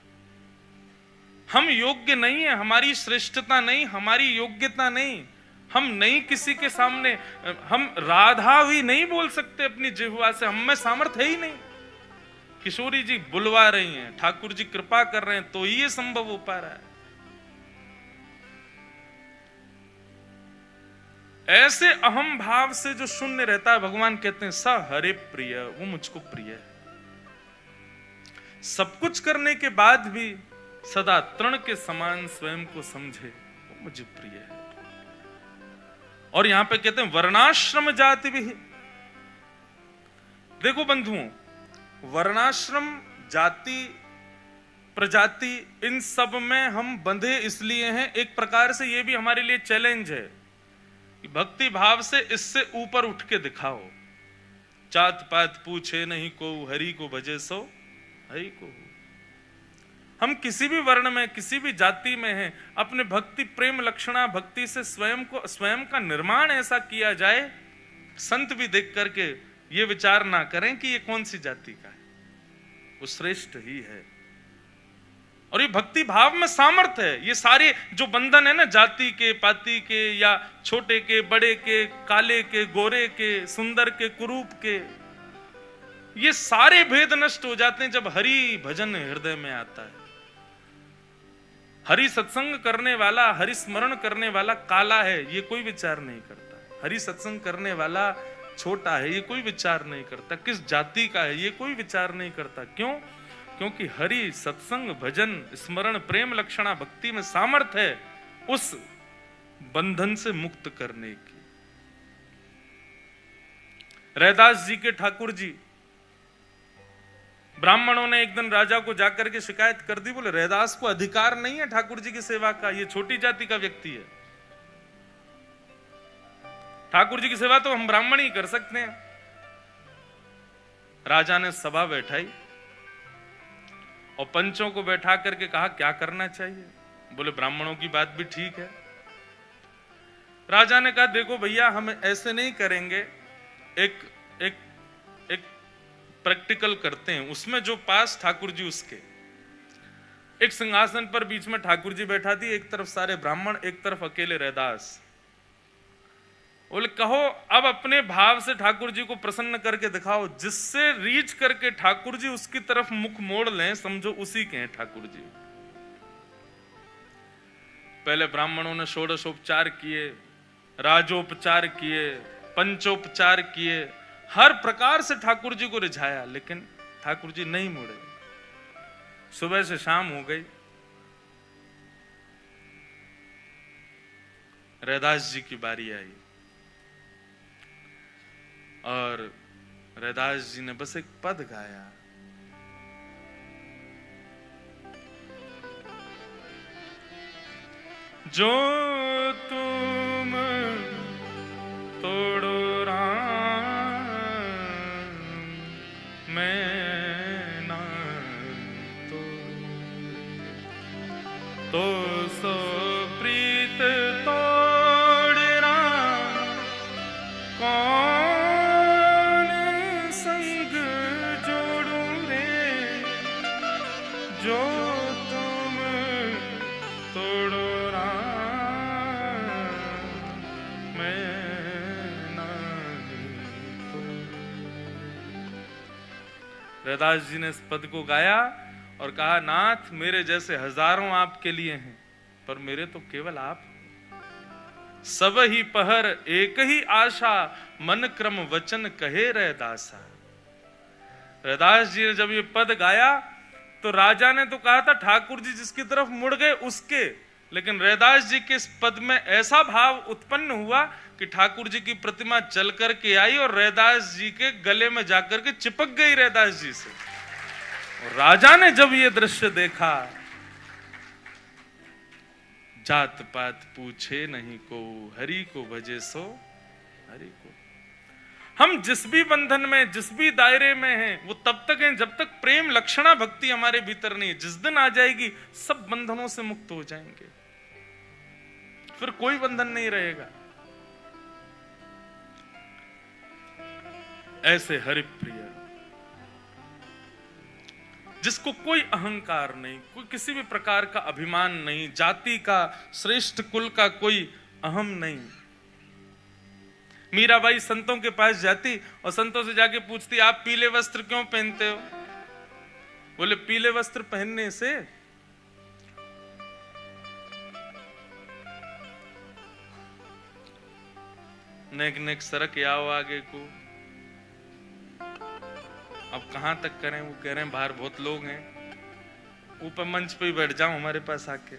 हम योग्य नहीं है, हमारी श्रेष्ठता नहीं, हमारी योग्यता नहीं, हम नहीं किसी के सामने, हम राधा भी नहीं बोल सकते अपनी जिह्वा से, हम में सामर्थ्य है ही नहीं। किशोरी जी बुलवा रही हैं, ठाकुर जी कृपा कर रहे हैं तो ये संभव हो पा रहा है। ऐसे अहम भाव से जो शून्य रहता है, भगवान कहते हैं स हरे प्रिय, वो मुझको प्रिय है। सब कुछ करने के बाद भी सदा तृण के समान स्वयं को समझे, वो मुझे प्रिय है। और यहां पे कहते हैं वर्णाश्रम जाति भी। देखो बंधुओं, वर्णाश्रम, जाति, प्रजाति, इन सब में हम बंधे इसलिए हैं, एक प्रकार से ये भी हमारे लिए चैलेंज है कि भक्ति भाव से इससे ऊपर उठ के दिखाओ। जात पात पूछे नहीं को, हरि को भजे सो हरि को। हम किसी भी वर्ण में, किसी भी जाति में हैं, अपने भक्ति प्रेम लक्षणा भक्ति से स्वयं का निर्माण ऐसा किया जाए, संत भी देख करके ये विचार ना करें कि ये कौन सी जाति का है, वो श्रेष्ठ ही है। और ये भक्ति भाव में सामर्थ्य है। ये सारे जो बंधन है ना, जाति के, पाति के, या छोटे के, बड़े के, काले के, गोरे के, सुंदर के, कुरूप के, ये सारे भेद नष्ट हो जाते हैं जब हरि भजन हृदय में आता है। हरि सत्संग करने वाला, हरि स्मरण करने वाला काला है, ये कोई विचार नहीं करता। हरि सत्संग करने वाला छोटा है, ये कोई विचार नहीं करता। किस जाति का है, ये कोई विचार नहीं करता। क्यों? क्योंकि हरि सत्संग भजन स्मरण प्रेम लक्षणा भक्ति में सामर्थ्य है उस बंधन से मुक्त करने की। रैदास जी के ठाकुर जी, ब्राह्मणों ने एक दिन राजा को जाकर के शिकायत कर दी, बोले रैदास को अधिकार नहीं है ठाकुर जी की सेवा का, ये छोटी जाति का व्यक्ति है, ठाकुर जी की सेवा तो हम ब्राह्मण ही कर सकते हैं। राजा ने सभा बैठाई और पंचों को बैठा करके कहा क्या करना चाहिए। बोले ब्राह्मणों की बात भी ठीक है। राजा ने कहा देखो भैया, हम ऐसे नहीं करेंगे, एक एक एक प्रैक्टिकल करते हैं। उसमें जो पास ठाकुर जी, उसके एक सिंहासन पर बीच में ठाकुर जी बैठा दी, एक तरफ सारे ब्राह्मण, एक तरफ अकेले रैदास। बोले कहो अब अपने भाव से ठाकुर जी को प्रसन्न करके दिखाओ, जिससे रीच करके ठाकुर जी उसकी तरफ मुख मोड़ लें, समझो उसी के हैं ठाकुर जी। पहले ब्राह्मणों ने षोडशोपचार किए, राजोपचार किए, पंचोपचार किए, हर प्रकार से ठाकुर जी को रिझाया, लेकिन ठाकुर जी नहीं मुड़े। सुबह से शाम हो गई, रैदास जी की बारी आई और रैदास जी ने बस एक पद गाया, जो तुम तोड़ो राम मैं ना तो सो प्रीत तोड़ना कौन संग जोड़ूं रे, जो तुम तोड़ो राम मैं ना तो। रैदास जी ने इस पद को गाया और कहा नाथ मेरे जैसे हजारों आपके लिए हैं, पर मेरे तो केवल आप। सब ही पहर एक ही आशा, मन क्रम वचन कहे रैदासा। रैदास जी ने जब ये पद गाया तो राजा ने तो कहा था ठाकुर जी जिसकी तरफ मुड़ गए उसके, लेकिन रैदास जी के इस पद में ऐसा भाव उत्पन्न हुआ कि ठाकुर जी की प्रतिमा चल करके आई और रैदास जी के गले में जाकर के चिपक गई रैदास जी से। राजा ने जब ये दृश्य देखा, जात पात पूछे नहीं को, हरि को भजे सो हरि को। हम जिस भी बंधन में, जिस भी दायरे में हैं, वो तब तक हैं जब तक प्रेम लक्षणा भक्ति हमारे भीतर नहीं है। जिस दिन आ जाएगी सब बंधनों से मुक्त हो जाएंगे, फिर कोई बंधन नहीं रहेगा। ऐसे हरिप्रिय जिसको कोई अहंकार नहीं, कोई किसी भी प्रकार का अभिमान नहीं, जाति का, श्रेष्ठ कुल का कोई अहम नहीं। मीराबाई संतों के पास जाती और संतों से जाके पूछती आप पीले वस्त्र क्यों पहनते हो? बोले पीले वस्त्र पहनने से नेक नेक सरक आओ आगे को। अब कहां तक करें, वो कह रहे हैं बाहर बहुत लोग हैं, ऊपर मंच पे ही बैठ जाओ हमारे पास आके।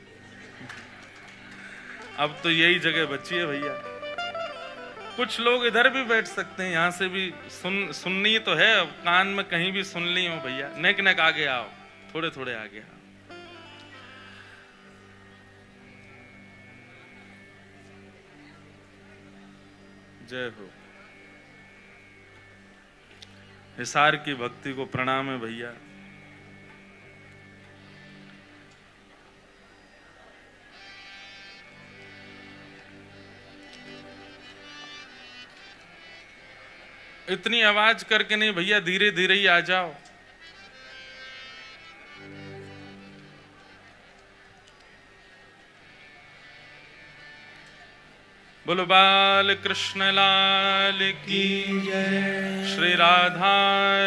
अब तो यही जगह बची है भैया, कुछ लोग इधर भी बैठ सकते हैं, यहां से भी सुननी तो है, अब कान में कहीं भी सुन ली हो भैया। नेक नेक आगे आओ, थोड़े थोड़े आगे आओ। जय हो। हिसार की भक्ति को प्रणाम है भैया। इतनी आवाज करके नहीं भैया, धीरे धीरे ही आ जाओ। बोलो बाल कृष्ण लाल की जय, श्री राधा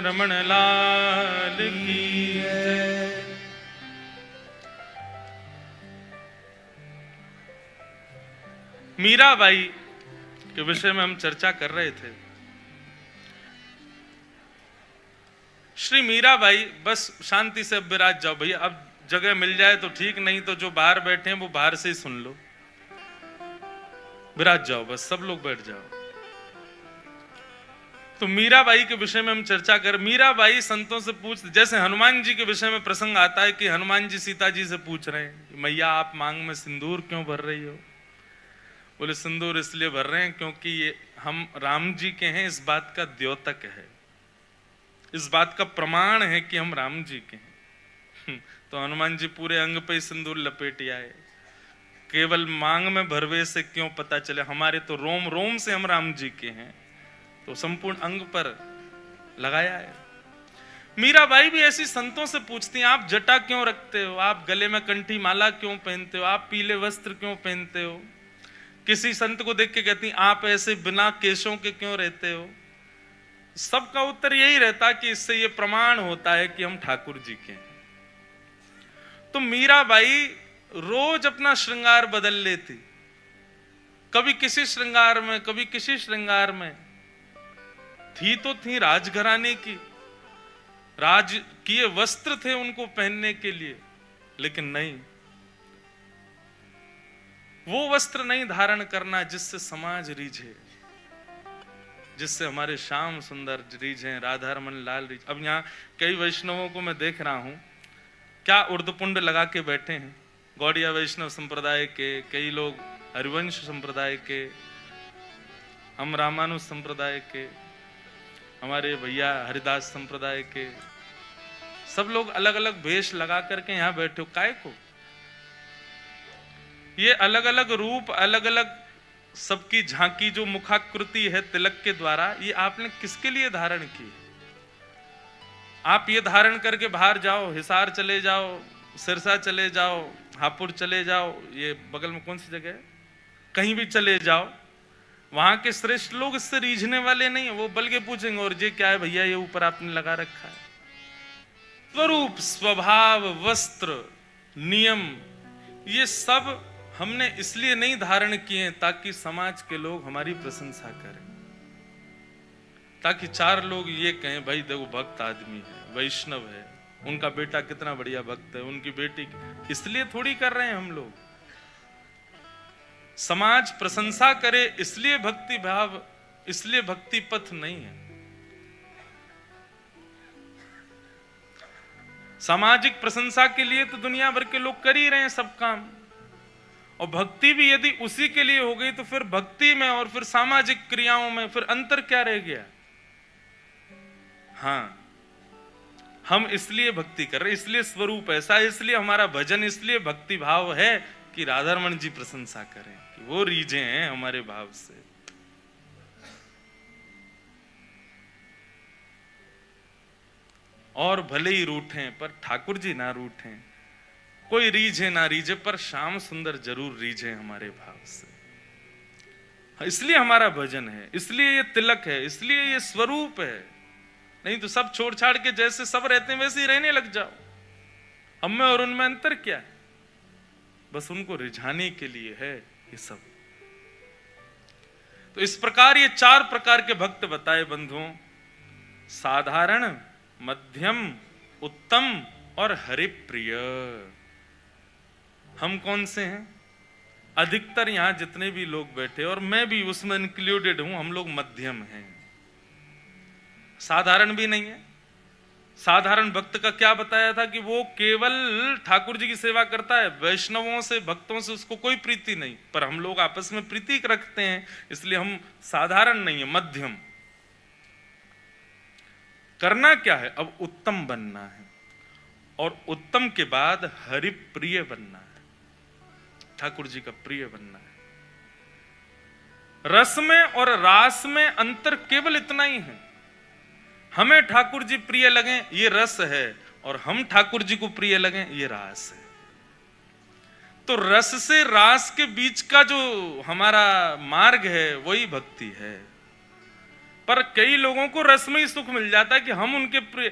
रमण लाल की जय। मीराबाई के विषय में हम चर्चा कर रहे थे। श्री मीराबाई, बस शांति से अब विराज जाओ भैया, अब जगह मिल जाए तो ठीक, नहीं तो जो बाहर बैठे हैं वो बाहर से ही सुन लो। विराज जाओ, बस सब लोग बैठ जाओ। तो मीराबाई के विषय में हम चर्चा कर। मीराबाई संतों से पूछ, जैसे हनुमान जी के विषय में प्रसंग आता है कि हनुमान जी सीता जी से पूछ रहे हैं, मैया आप मांग में सिंदूर क्यों भर रही हो? बोले सिंदूर इसलिए भर रहे हैं क्योंकि ये हम राम जी के हैं, इस बात का द्योतक है, इस बात का प्रमाण है कि हम राम जी के हैं। तो हनुमान जी पूरे अंग पे सिंदूर लपेट आए। केवल मांग में भरवे से क्यों पता चले, हमारे तो रोम रोम से हम राम जी के हैं, तो संपूर्ण अंग पर लगाया है। मीराबाई भी ऐसी संतों से पूछती हैं, आप जटा क्यों रखते हो, आप गले में कंठी माला क्यों पहनते हो, आप पीले वस्त्र क्यों पहनते हो? किसी संत को देख के कहती आप ऐसे बिना केशों के क्यों रहते हो? सबका उत्तर यही रहता कि इससे ये प्रमाण होता है कि हम ठाकुर जी के हैं। तो मीराबाई रोज अपना श्रृंगार बदल लेती, कभी किसी श्रृंगार में, कभी किसी श्रृंगार में। थी तो थी राजघराने की, राजकीय वस्त्र थे उनको पहनने के लिए, लेकिन नहीं, वो वस्त्र नहीं धारण करना जिससे समाज रीझे, जिससे हमारे श्याम सुंदर रीझे, राधा रमन लाल रीझे। अब यहाँ कई वैष्णवों को मैं देख रहा हूं, क्या उर्दपुंड लगा के बैठे हैं, गौड़िया वैष्णव संप्रदाय के, कई लोग हरिवंश संप्रदाय के, हम रामानुज संप्रदाय के, हमारे भैया हरिदास संप्रदाय के, सब लोग अलग अलग वेश लगा करके यहाँ बैठे हो। काय को? ये अलग अलग रूप, अलग अलग सबकी झांकी जो मुखाकृति है तिलक के द्वारा, ये आपने किसके लिए धारण की? आप ये धारण करके बाहर जाओ, हिसार चले जाओ, सिरसा चले जाओ, हापुड़ चले जाओ, ये बगल में कौन सी जगह है, कहीं भी चले जाओ, वहां के श्रेष्ठ लोग इससे रीझने वाले नहीं है। वो बल्कि पूछेंगे और ये क्या है भैया, ये ऊपर आपने लगा रखा है। स्वरूप, स्वभाव, वस्त्र, नियम, ये सब हमने इसलिए नहीं धारण किए ताकि समाज के लोग हमारी प्रशंसा करें, ताकि चार लोग ये कहें भाई देखो भक्त आदमी है, वैष्णव है, उनका बेटा कितना बढ़िया भक्त है, उनकी बेटी। इसलिए थोड़ी कर रहे हैं हम लोग, समाज प्रशंसा करे इसलिए भक्ति भाव, इसलिए भक्ति पथ नहीं है। सामाजिक प्रशंसा के लिए तो दुनिया भर के लोग कर ही रहे हैं सब काम, और भक्ति भी यदि उसी के लिए हो गई तो फिर भक्ति में और फिर सामाजिक क्रियाओं में फिर अंतर क्या रह गया? हाँ, हम इसलिए भक्ति कर रहे, इसलिए स्वरूप ऐसा है, इसलिए हमारा भजन, इसलिए भक्ति भाव है कि राधारमण जी प्रशंसा करें, कि वो रीझे हैं हमारे भाव से। और भले ही रूठें पर ठाकुर जी ना रूठें, कोई रीझे ना रीझे पर श्याम सुंदर जरूर रीझे हमारे भाव से। इसलिए हमारा भजन है, इसलिए ये तिलक है, इसलिए ये स्वरूप है। नहीं तो सब छोड़ छाड़ के जैसे सब रहते हैं वैसे ही रहने लग जाओ। हम में और उनमें अंतर क्या है? बस उनको रिझाने के लिए है ये सब। तो इस प्रकार ये 4 प्रकार के भक्त बताए बंधुओं, साधारण, मध्यम, उत्तम और हरिप्रिय। हम कौन से हैं? अधिकतर यहां जितने भी लोग बैठे और मैं भी उसमें इंक्लूडेड हूं, हम लोग मध्यम हैं, साधारण भी नहीं है। साधारण भक्त का क्या बताया था कि वो केवल ठाकुर जी की सेवा करता है, वैष्णवों से, भक्तों से उसको कोई प्रीति नहीं, पर हम लोग आपस में प्रीति रखते हैं, इसलिए हम साधारण नहीं है, मध्यम। करना क्या है? अब उत्तम बनना है, और उत्तम के बाद हरिप्रिय बनना है, ठाकुर जी का प्रिय बनना है। रस में और रास में अंतर केवल इतना ही है, हमें ठाकुर जी प्रिय लगे ये रस है, और हम ठाकुर जी को प्रिय लगे ये रास है। तो रस से रास के बीच का जो हमारा मार्ग है वही भक्ति है। पर कई लोगों को रस में ही सुख मिल जाता है कि हम उनके प्रिय,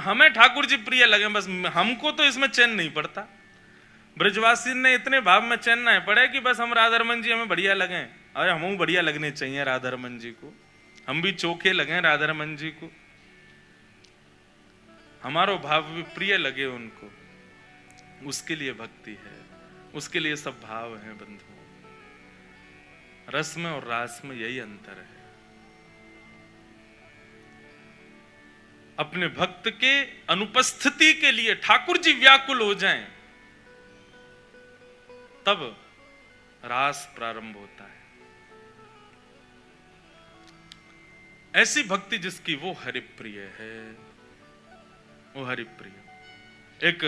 हमें ठाकुर जी प्रिय लगे, बस हमको तो इसमें चैन नहीं पड़ता। ब्रजवासी ने इतने भाव में चैन ना पड़े कि बस हम राधारमन जी हमें बढ़िया लगे, अरे हम बढ़िया लगने चाहिए राधारमन जी को, हम भी चोखे लगे राधारमन जी को, हमारो भाव भी प्रिय लगे उनको, उसके लिए भक्ति है, उसके लिए सब भाव है बंधु। रस में और रास में यही अंतर है। अपने भक्त के अनुपस्थिति के लिए ठाकुर जी व्याकुल हो जाएं, तब रास प्रारंभ होता है। ऐसी भक्ति जिसकी, वो हरिप्रिय है, वो हरिप्रिय। एक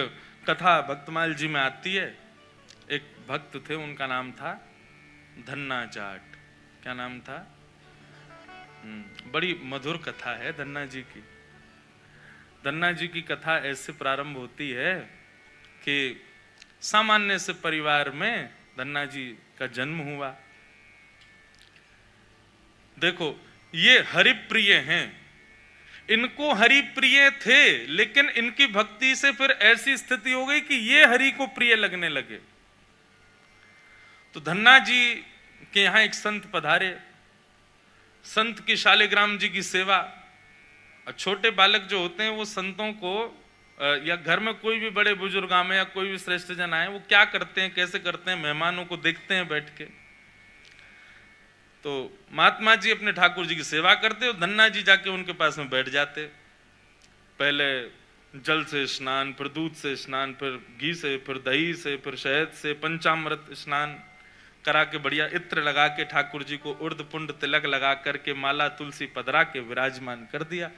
कथा भक्तमाल जी में आती है, एक भक्त थे, उनका नाम था धन्ना जाट। क्या नाम था? बड़ी मधुर कथा है धन्ना जी की। धन्ना जी की कथा ऐसे प्रारंभ होती है कि सामान्य से परिवार में धन्ना जी का जन्म हुआ। देखो, ये हरिप्रिय हैं, इनको हरि प्रिय थे, लेकिन इनकी भक्ति से फिर ऐसी स्थिति हो गई कि ये हरि को प्रिय लगने लगे। तो धन्ना जी के यहां एक संत पधारे, संत की शालिग्राम जी की सेवा। छोटे बालक जो होते हैं वो संतों को, या घर में कोई भी बड़े बुजुर्ग आए या कोई भी श्रेष्ठ जन आए, वो क्या करते हैं, कैसे करते हैं, मेहमानों को देखते हैं बैठ के। तो महात्मा जी अपने ठाकुर जी की सेवा करते और धन्ना जी जाके उनके पास में बैठ जाते। पहले जल से स्नान, फिर दूध से स्नान, फिर घी से, फिर दही से, फिर शहद से, पंचामृत स्नान करा के बढ़िया इत्र लगा के ठाकुर जी को उर्द पुंड तिलक लगा करके माला तुलसी पधरा के विराजमान कर दिया।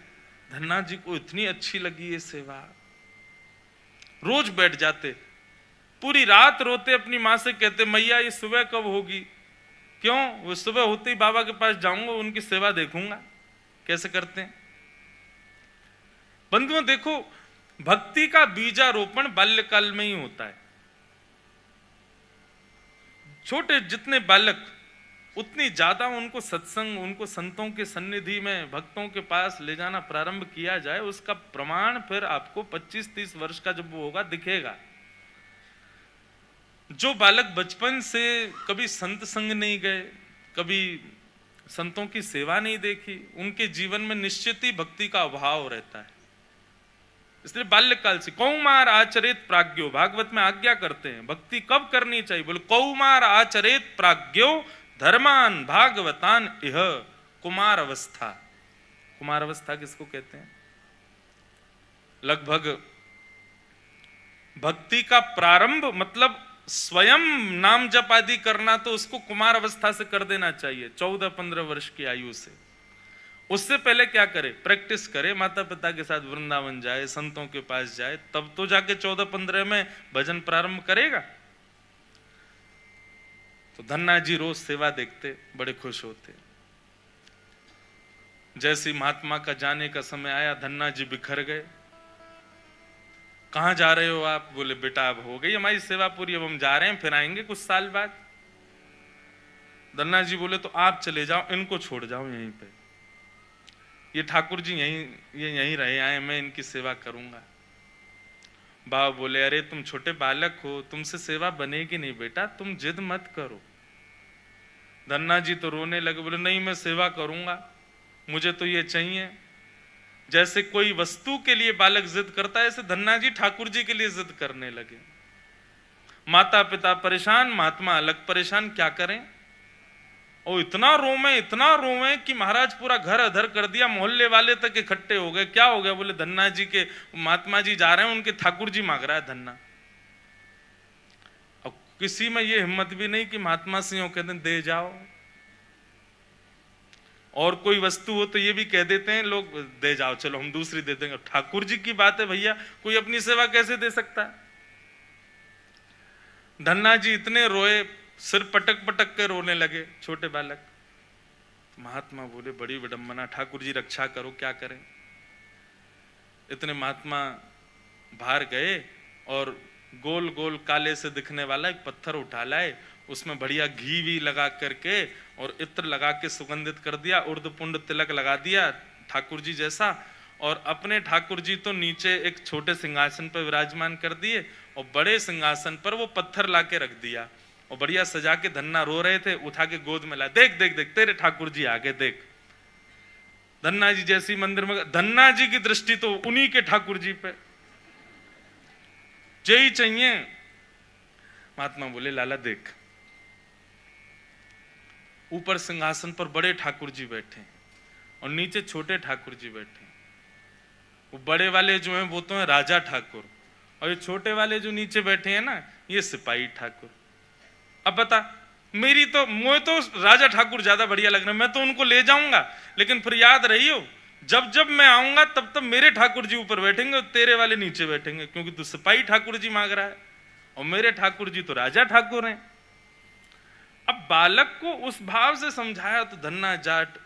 धन्ना जी को इतनी अच्छी लगी ये सेवा, रोज बैठ जाते, पूरी रात रोते, अपनी माँ से कहते मैया ये सुबह कब होगी। क्यों? वो सुबह होते ही बाबा के पास जाऊंगा, उनकी सेवा देखूंगा कैसे करते हैं। बंधुओं देखो, भक्ति का बीजारोपण बाल्यकाल में ही होता है। छोटे जितने बालक उतनी ज्यादा उनको सत्संग, उनको संतों के सन्निधि में, भक्तों के पास ले जाना प्रारंभ किया जाए, उसका प्रमाण फिर आपको 25-30 वर्ष का जब वो होगा दिखेगा। जो बालक बचपन से कभी संत संग नहीं गए, कभी संतों की सेवा नहीं देखी, उनके जीवन में निश्चित ही भक्ति का अभाव रहता है। इसलिए बाल्यकाल से कौमार आचरित प्राज्ञो, भागवत में आज्ञा करते हैं भक्ति कब करनी चाहिए। बोले कौमार आचरित प्राज्ञो धर्मान भागवतान इह कुमार अवस्था। कुमार अवस्था किसको कहते हैं? लगभग भक्ति का प्रारंभ मतलब स्वयं नाम जप आदि करना, तो उसको कुमार अवस्था से कर देना चाहिए, 14-15 वर्ष की आयु से। उससे पहले क्या करे? प्रैक्टिस करे, माता पिता के साथ वृंदावन जाए, संतों के पास जाए, तब तो जाके 14-15 में भजन प्रारंभ करेगा। तो धन्ना जी रोज सेवा देखते, बड़े खुश होते। जैसे महात्मा का जाने का समय आया, धन्ना जी बिखर गए। कहां जा रहे हो आप? बोले बेटा अब हो गई हमारी सेवा पूरी, अब हम जा रहे हैं, फिर आएंगे कुछ साल बाद। धन्ना जी बोले तो आप चले जाओ, इनको छोड़ जाओ यहीं पे, ये ठाकुर जी यहीं रहे आए, मैं इनकी सेवा करूंगा। बाबा बोले अरे तुम छोटे बालक हो, तुमसे सेवा बनेगी नहीं बेटा, तुम जिद मत करो। धन्ना जी तो रोने लगे, बोले नहीं मैं सेवा करूंगा, मुझे तो ये चाहिए। जैसे कोई वस्तु के लिए बालक जिद करता है, ऐसे धन्ना जी ठाकुर जी के लिए जिद करने लगे। माता पिता परेशान, महात्मा अलग परेशान, क्या करें। और इतना रोवे कि महाराज पूरा घर अधर कर दिया, मोहल्ले वाले तक इकट्ठे हो गए। क्या हो गया, बोले धन्ना जी के महात्मा जी जा रहे हैं, उनके ठाकुर जी मांग रहा है धन्ना। अब किसी में ये हिम्मत भी नहीं कि महात्मा सिंह कहते हैं दे जाओ। और कोई वस्तु हो तो ये भी कह देते हैं लोग, दे जाओ चलो हम दूसरी दे देंगे। ठाकुर जी की बात है भैया, कोई अपनी सेवा कैसे दे सकता है। धन्ना जी इतने रोए, सिर पटक पटक के रोने लगे छोटे बालक। महात्मा बोले बड़ी विडंबना, ठाकुर जी रक्षा करो, क्या करें। इतने महात्मा बाहर गए और गोल गोल काले से दिखने वाला एक पत्थर उठा लाए, उसमें बढ़िया घी भी लगा करके और इत्र लगा के सुगंधित कर दिया, उर्द पुंड तिलक लगा दिया ठाकुर जी जैसा। और अपने ठाकुर जी तो नीचे एक छोटे सिंहासन पर विराजमान कर दिए और बड़े सिंहासन पर वो पत्थर लाके रख दिया और बढ़िया सजा के। धन्ना रो रहे थे, उठा के गोद में ला, देख देख देख तेरे ठाकुर जी आगे देख। धन्ना जी जैसी मंदिर में, धन्ना जी की दृष्टि तो उन्हीं के ठाकुर जी पे, यही चाहिए। महात्मा बोले लाला देख, ऊपर सिंहासन पर बड़े ठाकुर जी बैठे और नीचे छोटे ठाकुर जी बैठे। वो बड़े वाले जो हैं वो तो हैं राजा ठाकुर, और ये छोटे वाले जो नीचे बैठे हैं ना, ये सिपाही ठाकुर। अब बता, मुझे तो राजा ठाकुर ज्यादा बढ़िया लग रहा है, मैं तो उनको ले जाऊंगा, लेकिन फिर याद रहियो जब जब मैं आऊंगा तब तब मेरे ठाकुर जी ऊपर बैठेंगे और तेरे वाले नीचे बैठेंगे, क्योंकि तू सिपाही ठाकुर जी मांग रहा है और मेरे ठाकुर जी तो राजा ठाकुर हैं। अब बालक को उस भाव से समझाया तो धन्ना जाट,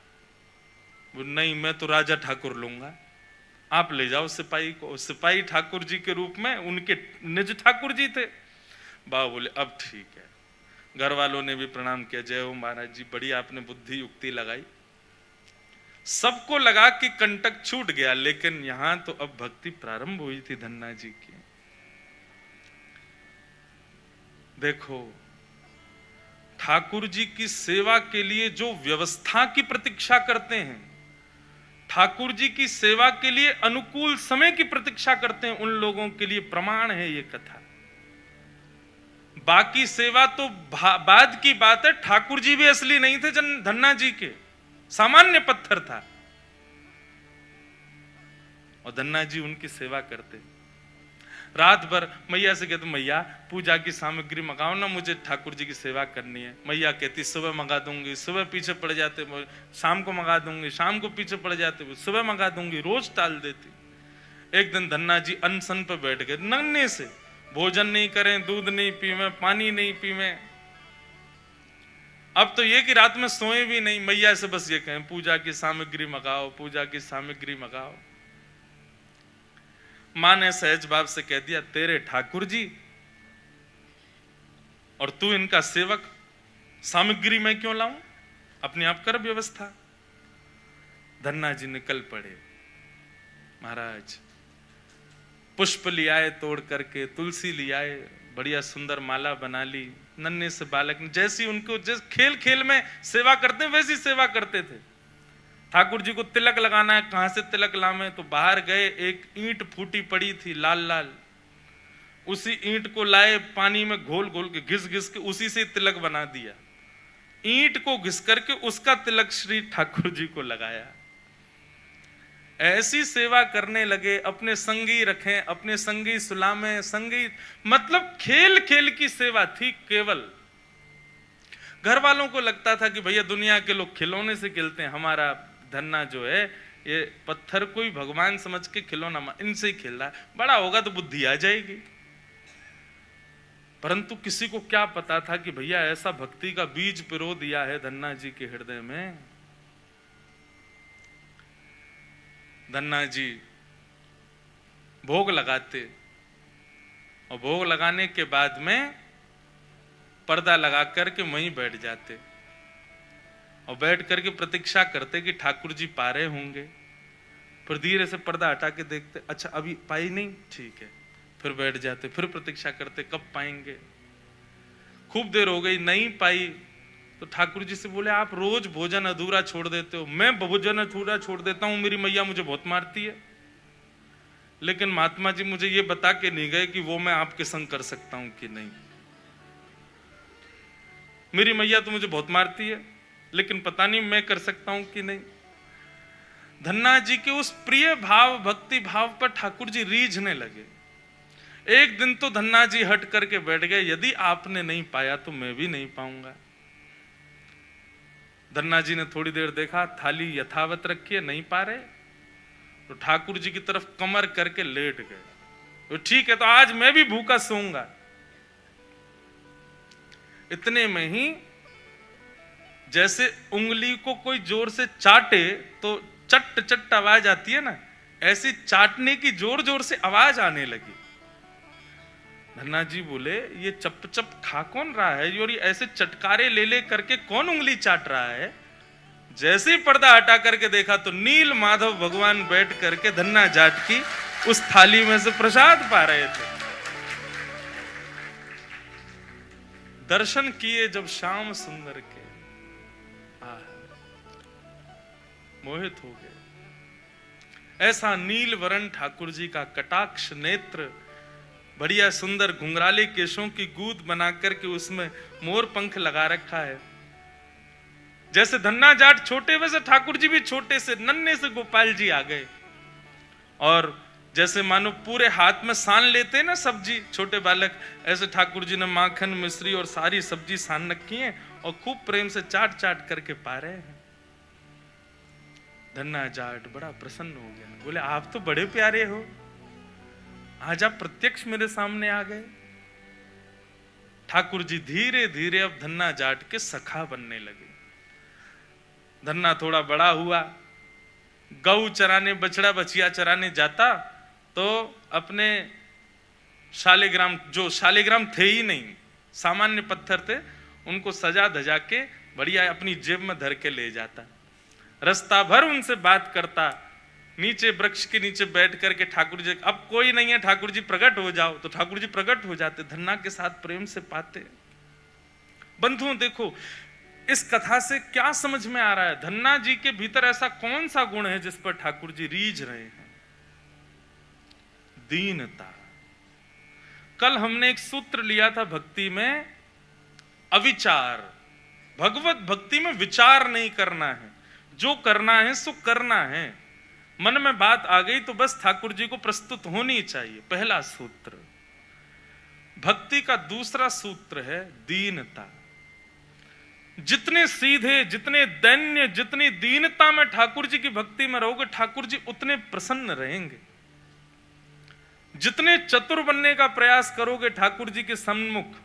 नहीं मैं तो राजा ठाकुर लूंगा, आप ले जाओ सिपाही को। सिपाही ठाकुर जी के रूप में उनके निज ठाकुर जी थे। बाबा बोले अब ठीक है। घर वालों ने भी प्रणाम किया, जय हो महाराज जी, बड़ी आपने बुद्धि युक्ति लगाई। सबको लगा कि कंटक छूट गया, लेकिन यहां तो अब भक्ति प्रारंभ हुई थी धन्ना जी की। देखो ठाकुर जी की सेवा के लिए जो व्यवस्था की प्रतीक्षा करते हैं, ठाकुर जी की सेवा के लिए अनुकूल समय की प्रतीक्षा करते हैं, उन लोगों के लिए प्रमाण है ये कथा। बाकी सेवा तो बाद की बात है। ठाकुर जी भी असली नहीं थे धन्ना जी के, सामान्य पत्थर था और धन्ना जी उनकी सेवा करते। रात भर मैया से कहते, मैया पूजा की सामग्री मंगाओ ना, मुझे ठाकुर जी की सेवा करनी है। मैया कहती सुबह मंगा दूंगी, सुबह पीछे पड़ जाते, शाम को मंगा दूंगी, शाम को पीछे पड़ जाते, सुबह मंगा दूंगी, रोज टाल देती। एक दिन धन्ना जी अनशन पे बैठ गए, नन्हे से, भोजन नहीं करें, दूध नहीं पीवे, पानी नहीं पीवे। अब तो ये कि रात में सोए भी नहीं, मैया से बस ये कहें पूजा की सामग्री मंगाओ, पूजा की सामग्री मंगाओ। मां ने सहज भाव से कह दिया, तेरे ठाकुर जी और तू इनका सेवक, सामग्री मैं क्यों लाऊं, अपने आप कर व्यवस्था। धन्ना जी निकल पड़े। महाराज पुष्प लियाए तोड़ करके, तुलसी लियाए, बढ़िया सुंदर माला बना ली। नन्हे से बालक ने जैसी उनको जैसे खेल खेल में सेवा करते वैसी सेवा करते थे। ठाकुर जी को तिलक लगाना है, कहां से तिलक लावे, तो बाहर गए, एक ईंट फूटी पड़ी थी लाल लाल, उसी ईंट को लाए, पानी में घोल घोल के घिस घिस के उसी से तिलक बना दिया। ईंट को घिस करके उसका तिलक श्री ठाकुर जी को लगाया। ऐसी सेवा करने लगे, अपने संगी रखें, अपने संगी सुलामें, संगी मतलब खेल खेल की सेवा थी केवल। घर वालों को लगता था कि भैया दुनिया के लोग खिलौने से खेलते हैं, हमारा धन्ना जो है ये पत्थर को ही भगवान समझ के खिलौना इनसे ही खेल रहा है, बड़ा होगा तो बुद्धि आ जाएगी। परंतु किसी को क्या पता था कि भैया ऐसा भक्ति का बीज पिरो दिया है धन्ना जी के हृदय में। धन्ना जी भोग लगाते और भोग लगाने के बाद में पर्दा लगा करके वहीं बैठ जाते और बैठ करके प्रतीक्षा करते कि ठाकुर जी पा रहे होंगे। फिर धीरे से पर्दा हटा के देखते, अच्छा अभी पाई नहीं, ठीक है, फिर बैठ जाते, फिर प्रतीक्षा करते कब पाएंगे। खूब देर हो गई, नहीं पाई, तो ठाकुर जी से बोले आप रोज भोजन अधूरा छोड़ देते हो। मैं भोजन अधूरा छोड़ देता हूं, मेरी मैया मुझे बहुत मारती है, लेकिन महात्मा जी मुझे ये बता के नहीं गए कि वो मैं आपके संग कर सकता हूं कि नहीं। मेरी मैया तो मुझे बहुत मारती है, लेकिन पता नहीं मैं कर सकता हूं कि नहीं। धन्ना जी के उस प्रिय भाव, भक्ति भाव पर ठाकुर जी रीझने लगे। एक दिन तो धन्ना जी हट करके बैठ गए, यदि आपने नहीं पाया तो मैं भी नहीं पाऊंगा। धन्ना जी ने थोड़ी देर देखा, थाली यथावत रखी है, नहीं पा रहे, तो ठाकुर जी की तरफ कमर करके लेट गए। तो ठीक है, तो आज मैं भी भूखा सोऊंगा। इतने में ही जैसे उंगली को कोई जोर से चाटे तो चट चट आवाज आती है ना, ऐसी चाटने की जोर जोर से आवाज आने लगी। धन्ना जी बोले ये चप चप खा कौन रहा है, और ये ऐसे चटकारे ले ले करके कौन उंगली चाट रहा है। जैसे ही पर्दा हटा करके देखा तो नील माधव भगवान बैठ करके धन्ना जाट की उस थाली में से प्रसाद पा रहे थे। दर्शन किए जब श्याम सुंदर के, मोहित हो गए। ऐसा नील वरण ठाकुर जी का कटाक्ष नेत्र, बढ़िया सुंदर घुंघराले केशों की गूंद बना करके उसमें मोर पंख लगा रखा है। जैसे धन्ना जाट छोटे, वैसे ठाकुर जी भी छोटे से नन्हे से गोपाल जी आ गए। और जैसे मानो पूरे हाथ में सान लेते हैं ना सब्जी छोटे बालक, ऐसे ठाकुर जी ने माखन मिश्री और सारी सब्जी सान रखी है और खूब प्रेम से चाट चाट करके पा रहे हैं। धन्ना जाट बड़ा प्रसन्न हो गया, बोले आप तो बड़े प्यारे हो, आज आप प्रत्यक्ष मेरे सामने आ गए। ठाकुर जी धीरे धीरे अब धन्ना जाट के सखा बनने लगे। धन्ना थोड़ा बड़ा हुआ, गऊ चराने, बछड़ा बछिया चराने जाता तो अपने शालिग्राम, जो शालिग्राम थे ही नहीं, सामान्य पत्थर थे, उनको सजा धजा के बढ़िया अपनी जेब में धर के ले जाता। रास्ता भर उनसे बात करता, नीचे वृक्ष के नीचे बैठ करके ठाकुर जी, अब कोई नहीं है ठाकुर जी प्रकट हो जाओ, तो ठाकुर जी प्रकट हो जाते, धन्ना के साथ प्रेम से पाते। बंधुओं देखो इस कथा से क्या समझ में आ रहा है, धन्ना जी के भीतर ऐसा कौन सा गुण है जिस पर ठाकुर जी रीझ रहे हैं? दीनता। कल हमने एक सूत्र लिया था भक्ति में, अविचार। भगवत भक्ति में विचार नहीं करना है, जो करना है सो करना है। मन में बात आ गई तो बस ठाकुर जी को प्रस्तुत होनी चाहिए, पहला सूत्र। भक्ति का दूसरा सूत्र है दीनता। जितने सीधे, जितने दैन्य, जितनी दीनता में ठाकुर जी की भक्ति में रहोगे, ठाकुर जी उतने प्रसन्न रहेंगे। जितने चतुर बनने का प्रयास करोगे ठाकुर जी के सम्मुख,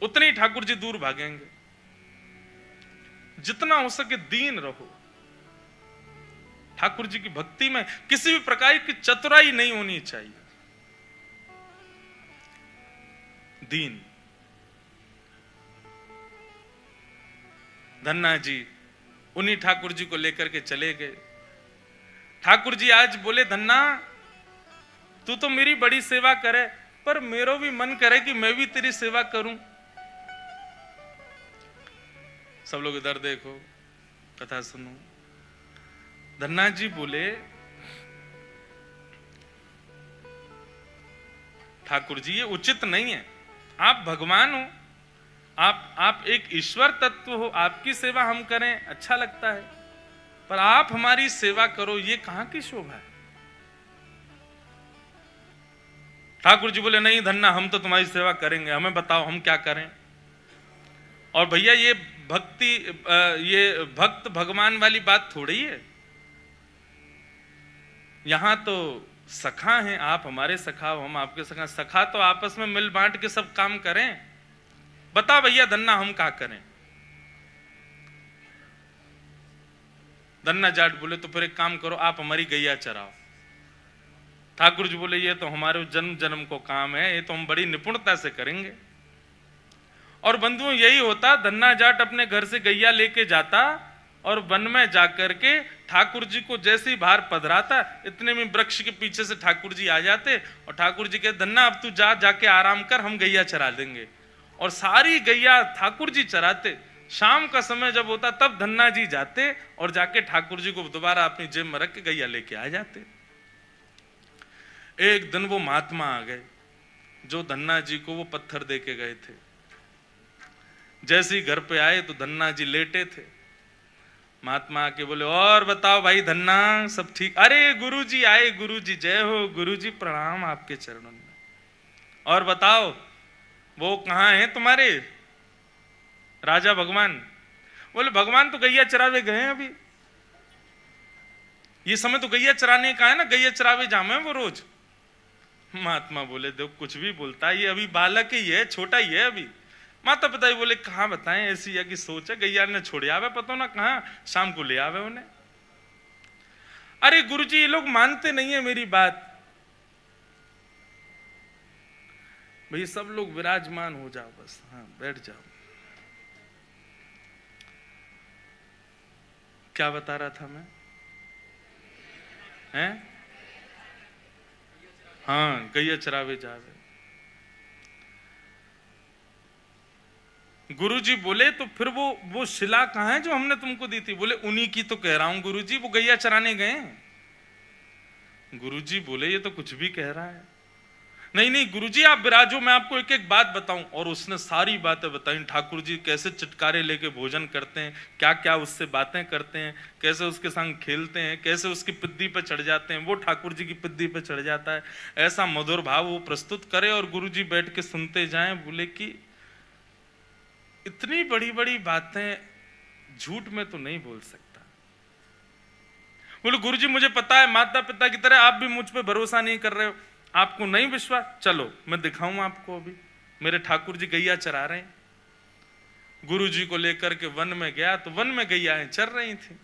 उतने ही ठाकुर जी दूर भागेंगे। जितना हो सके दीन रहो। ठाकुर जी की भक्ति में किसी भी प्रकार की चतुराई नहीं होनी चाहिए। दीन। धन्ना जी उन्हीं ठाकुर जी को लेकर के चले गए। ठाकुर जी आज बोले धन्ना तू तो मेरी बड़ी सेवा करे, पर मेरा भी मन करे कि मैं भी तेरी सेवा करूं। सब लोग इधर देखो, कथा सुनो। धन्ना जी बोले ठाकुर जी ये उचित नहीं है, आप भगवान हो, आप एक ईश्वर तत्व हो, आपकी सेवा हम करें अच्छा लगता है, पर आप हमारी सेवा करो ये कहां की शोभा है। ठाकुर जी बोले नहीं धन्ना हम तो तुम्हारी सेवा करेंगे, हमें बताओ हम क्या करें। और भैया ये भक्ति, ये भक्त भगवान वाली बात थोड़ी है। यहां तो सखा हैं, आप हमारे सखा हो, हम आपके सखा। सखा तो आपस में मिल बांट के सब काम करें। बता भैया धन्ना हम क्या करें। धन्ना जाट बोले तो फिर एक काम करो, आप हमारी गैया चराओ। ठाकुर जी बोले ये तो हमारे जन्म जन्म को काम है, ये तो हम बड़ी निपुणता से करेंगे। और बंधुओं यही होता, धन्ना जाट अपने घर से गैया लेके जाता और वन में जाकर के ठाकुर जी को जैसे ही बाहर पधराता, इतने में वृक्ष के पीछे से ठाकुर जी आ जाते और ठाकुर जी कहते धन्ना अब तू जाके आराम कर, हम गैया चरा देंगे। और सारी गैया ठाकुर जी चराते, शाम का समय जब होता तब धन्ना जी जाते और जाके ठाकुर जी को दोबारा अपनी जेब में रख के गैया लेके आ जाते। एक दिन वो महात्मा आ गए जो धन्ना जी को वो पत्थर दे के गए थे। जैसे ही घर पे आए तो धन्ना जी लेटे थे। महात्मा आके बोले, और बताओ भाई धन्ना, सब ठीक? अरे गुरुजी आए, गुरुजी जय हो, गुरुजी प्रणाम आपके चरणों में। और बताओ वो कहाँ हैं तुम्हारे राजा भगवान? बोले भगवान तो गैया चरावे गए हैं अभी, ये समय तो गैया चराने का है ना, गैया चरावे जामे वो रोज। महात्मा बोले देखो कुछ भी बोलता है, ये अभी बालक ही है, छोटा ही है अभी। माता पिता ही बोले कहाँ बताएं, ऐसी या की सोच है, गैया ने छोड़ आवे पता ना कहाँ, शाम को ले आवे उन्हें। अरे गुरुजी ये लोग मानते नहीं है मेरी बात। भाई सब लोग विराजमान हो जाओ बस, हाँ बैठ जाओ। क्या बता रहा था मैं? हैं? हाँ गैया चरावे जावे। गुरुजी बोले तो फिर वो शिला कहाँ है जो हमने तुमको दी थी? बोले उन्हीं की तो कह रहा हूं गुरुजी, वो गैया चराने गए। गुरुजी बोले ये तो कुछ भी कह रहा है। नहीं नहीं गुरुजी आप विराजो, मैं आपको एक एक बात बताऊं। और उसने सारी बातें बताई, ठाकुर जी कैसे चटकारे लेके भोजन करते हैं, क्या क्या उससे बातें करते हैं, कैसे उसके संग खेलते हैं, कैसे उसकी पिद्दी पे चढ़ जाते हैं, वो ठाकुर जी की पिद्दी पे चढ़ जाता है। ऐसा मधुर भाव वो प्रस्तुत करे और गुरुजी बैठ के सुनते जाएं। बोले कि इतनी बड़ी बड़ी बातें झूठ में तो नहीं बोल सकता। बोले गुरुजी मुझे पता है, माता पिता की तरह आप भी मुझ पे भरोसा नहीं कर रहे हो, आपको नहीं विश्वास, चलो मैं दिखाऊं आपको। अभी मेरे ठाकुर जी गैया चरा रहे हैं। गुरुजी को लेकर के वन में गया तो वन में गैयाएं चर रही थी।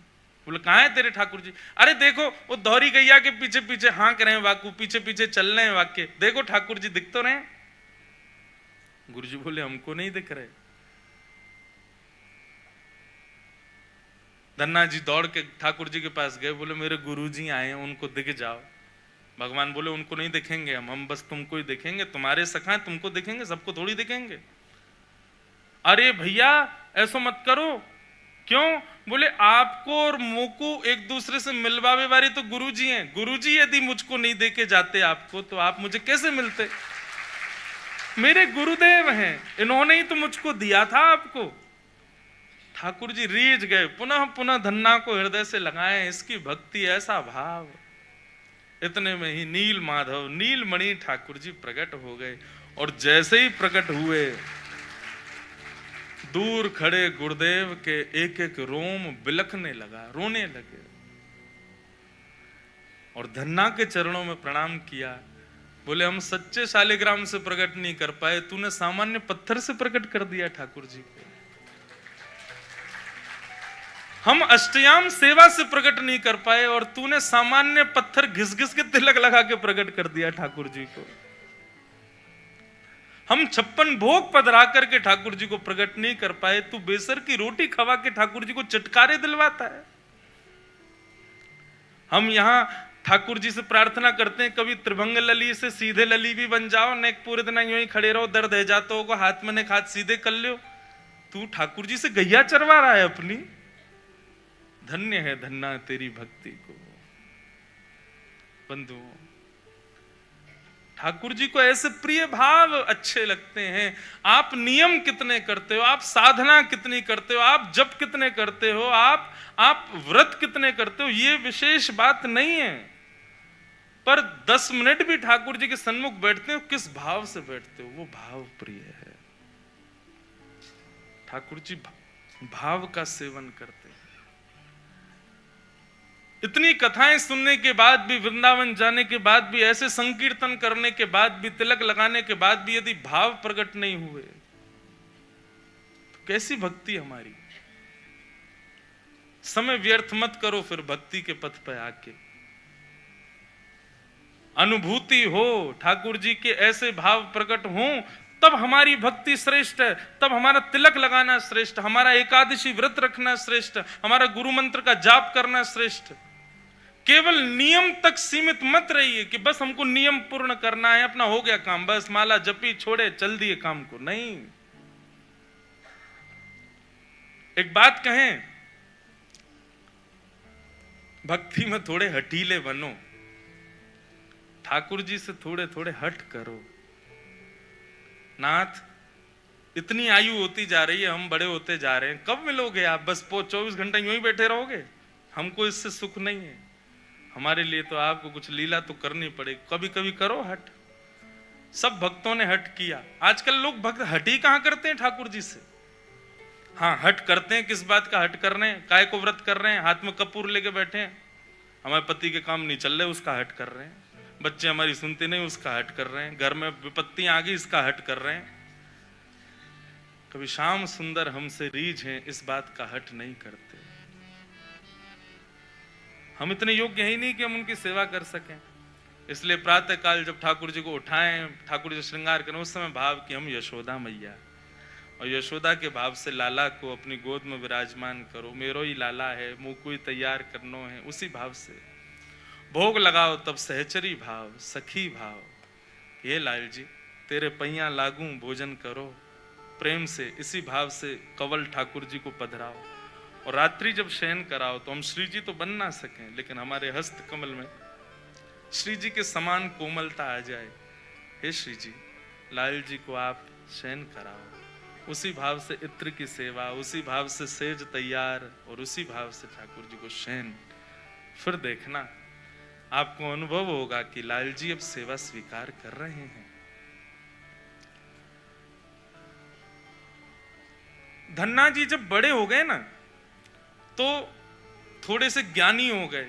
बोले कहाँ है तेरे ठाकुर जी? अरे देखो वो दोहरी गैया के पीछे पीछे हाँक रहे हैं, वाकू पीछे पीछे चल रहे हैं वाक्य, देखो ठाकुर जी दिख तो रहे। गुरुजी बोले हमको नहीं दिख रहे। धन्ना जी दौड़ के ठाकुर जी के पास गए, बोले मेरे गुरुजी आए हैं, उनको दिख जाओ। भगवान बोले उनको नहीं दिखेंगे हम बस तुमको ही देखेंगे, तुम्हारे सखा हैं तुमको दिखेंगे, सबको थोड़ी दिखेंगे। अरे भैया ऐसा मत करो। क्यों? बोले आपको और मोको एक दूसरे से मिलवावे वाले तो गुरुजी हैं। गुरुजी यदि मुझको नहीं देके जाते आपको तो आप मुझे कैसे मिलते? मेरे गुरुदेव हैं, इन्होंने ही तो मुझको दिया था आपको। ठाकुर जी रीझ गए, पुनः पुनः धन्ना को हृदय से लगाए, इसकी भक्ति ऐसा भाव। इतने में ही नील माधव नीलमणि ठाकुर जी प्रकट हो गए। और जैसे ही प्रकट हुए दूर खड़े गुरुदेव के एक एक रोम बिलखने लगा, रोने लगे और धन्ना के चरणों में प्रणाम किया। बोले हम सच्चे शालिग्राम से प्रकट नहीं कर पाए, तूने सामान्य पत्थर से प्रकट कर दिया ठाकुर जी को। हम अष्टयाम सेवा से प्रकट नहीं कर पाए और तूने सामान्य पत्थर घिस घिस के तिलक लगा के प्रकट कर दिया ठाकुर जी को। हम 56 भोग पधरा करके ठाकुर जी को प्रकट नहीं कर पाए, तू बेसर की रोटी खवा के ठाकुर जी को चटकारे दिलवाता है। हम यहां ठाकुर जी से प्रार्थना करते हैं कभी त्रिभंग लली से सीधे लली भी बन जाओ, न पूरे दिन यूं ही खड़े रहो, दर्द है जाता होगा, हाथ में ने हाथ सीधे कर लो। तू ठाकुर जी से गैया चरवा रहा है अपनी। धन्य है धन्ना तेरी भक्ति को। बंधुओं ठाकुर जी को ऐसे प्रिय भाव अच्छे लगते हैं। आप नियम कितने करते हो, आप साधना कितनी करते हो, आप जप कितने करते हो, आप व्रत कितने करते हो, ये विशेष बात नहीं है, पर 10 मिनट भी ठाकुर जी के सन्मुख बैठते हो, किस भाव से बैठते हो, वो भाव प्रिय है। ठाकुर जी भाव का सेवन करते हैं। इतनी कथाएं सुनने के बाद भी, वृंदावन जाने के बाद भी, ऐसे संकीर्तन करने के बाद भी, तिलक लगाने के बाद भी यदि भाव प्रकट नहीं हुए तो कैसी भक्ति हमारी? समय व्यर्थ मत करो फिर भक्ति के पथ पर आके। अनुभूति हो, ठाकुर जी के ऐसे भाव प्रकट हों, तब हमारी भक्ति श्रेष्ठ है, तब हमारा तिलक लगाना श्रेष्ठ, हमारा एकादशी व्रत रखना श्रेष्ठ, हमारा गुरु मंत्र का जाप करना श्रेष्ठ। केवल नियम तक सीमित मत रहिए कि बस हमको नियम पूर्ण करना है, अपना हो गया काम, बस माला जपी छोड़े चल दिए काम को। नहीं, एक बात कहें, भक्ति में थोड़े हठीले बनो, ठाकुर जी से थोड़े थोड़े हट करो। नाथ, इतनी आयु होती जा रही है, हम बड़े होते जा रहे हैं, कब मिलोगे आप? बस 24 घंटे यूं ही बैठे रहोगे? हमको इससे सुख नहीं है। हमारे लिए तो आपको कुछ लीला तो करनी पड़ेगी, कभी कभी करो हट। सब भक्तों ने हट किया। आजकल लोग भक्त हट ही कहां करते हैं ठाकुर जी से। हाँ, हट करते हैं। किस बात का हट कर रहे हैं? काय को व्रत कर रहे हैं, हाथ में कपूर लेके बैठे हैं, हमारे पति के काम नहीं चल रहे, उसका हट कर रहे हैं। बच्चे हमारी सुनते नहीं, उसका हट कर रहे हैं। घर में विपत्तियां आ गई, इसका हट कर रहे हैं। कभी श्याम सुंदर हमसे रीझ हैं, इस बात का हट नहीं करते। हम इतने योग्य ही नहीं कि हम उनकी सेवा कर सकें। इसलिए प्रातः काल जब ठाकुर जी को उठाएं, ठाकुर जी श्रृंगार करें, उस समय भाव कि हम यशोदा मैया, और यशोदा के भाव से लाला को अपनी गोद में विराजमान करो। मेरो ही लाला है, मुंह कोई तैयार करनो है, उसी भाव से भोग लगाओ। तब सहचरी भाव, सखी भाव, ये लाल जी तेरे पैया लागू, भोजन करो प्रेम से। इसी भाव से कंवल ठाकुर जी को पधराओ। और रात्रि जब शयन कराओ तो हम श्री जी तो बन ना सकें, लेकिन हमारे हस्त कमल में श्री जी के समान कोमलता आ जाए। हे श्री जी, लाल जी को आप शयन कराओ। उसी भाव से इत्र की सेवा, उसी भाव से सेज तैयार, और उसी भाव से ठाकुर जी को शयन। फिर देखना आपको अनुभव होगा कि लाल जी अब सेवा स्वीकार कर रहे हैं। धन्ना जी जब बड़े हो गए ना, तो थोड़े से ज्ञानी हो गए।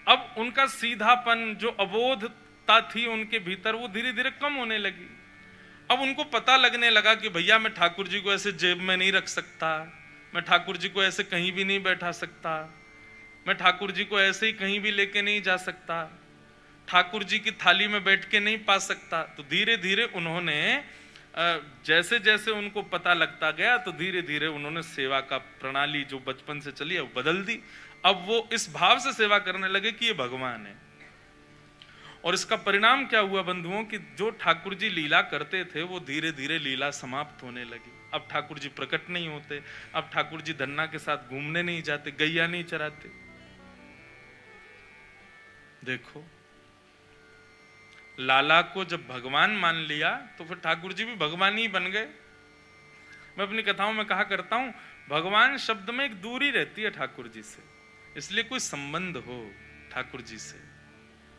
अब उनका सीधापन, जो अबोधता थी उनके भीतर, वो धीरे धीरे कम होने लगी। अब उनको पता लगने लगा कि भैया मैं ठाकुर जी को ऐसे जेब में नहीं रख सकता, मैं ठाकुर जी को ऐसे कहीं भी नहीं बैठा सकता, मैं ठाकुर जी को ऐसे ही कहीं भी लेके नहीं जा सकता, ठाकुर जी की थाली में बैठ के नहीं पा सकता। तो धीरे धीरे उन्होंने, जैसे जैसे उनको पता लगता गया, तो धीरे धीरे उन्होंने सेवा का प्रणाली जो बचपन से चली है वो बदल दी। अब वो इस भाव से सेवा करने लगे कि ये भगवान है। और इसका परिणाम क्या हुआ बंधुओं, कि जो ठाकुर जी लीला करते थे वो धीरे धीरे लीला समाप्त होने लगी। अब ठाकुर जी प्रकट नहीं होते, अब ठाकुर जी धन्ना के साथ घूमने नहीं जाते, गैया नहीं चराते। देखो, लाला को जब भगवान मान लिया तो फिर ठाकुर जी भी भगवान ही बन गए। मैं अपनी कथाओं में कहा करता हूं, भगवान शब्द में एक दूरी रहती है ठाकुर जी से। इसलिए कोई संबंध हो ठाकुर जी से,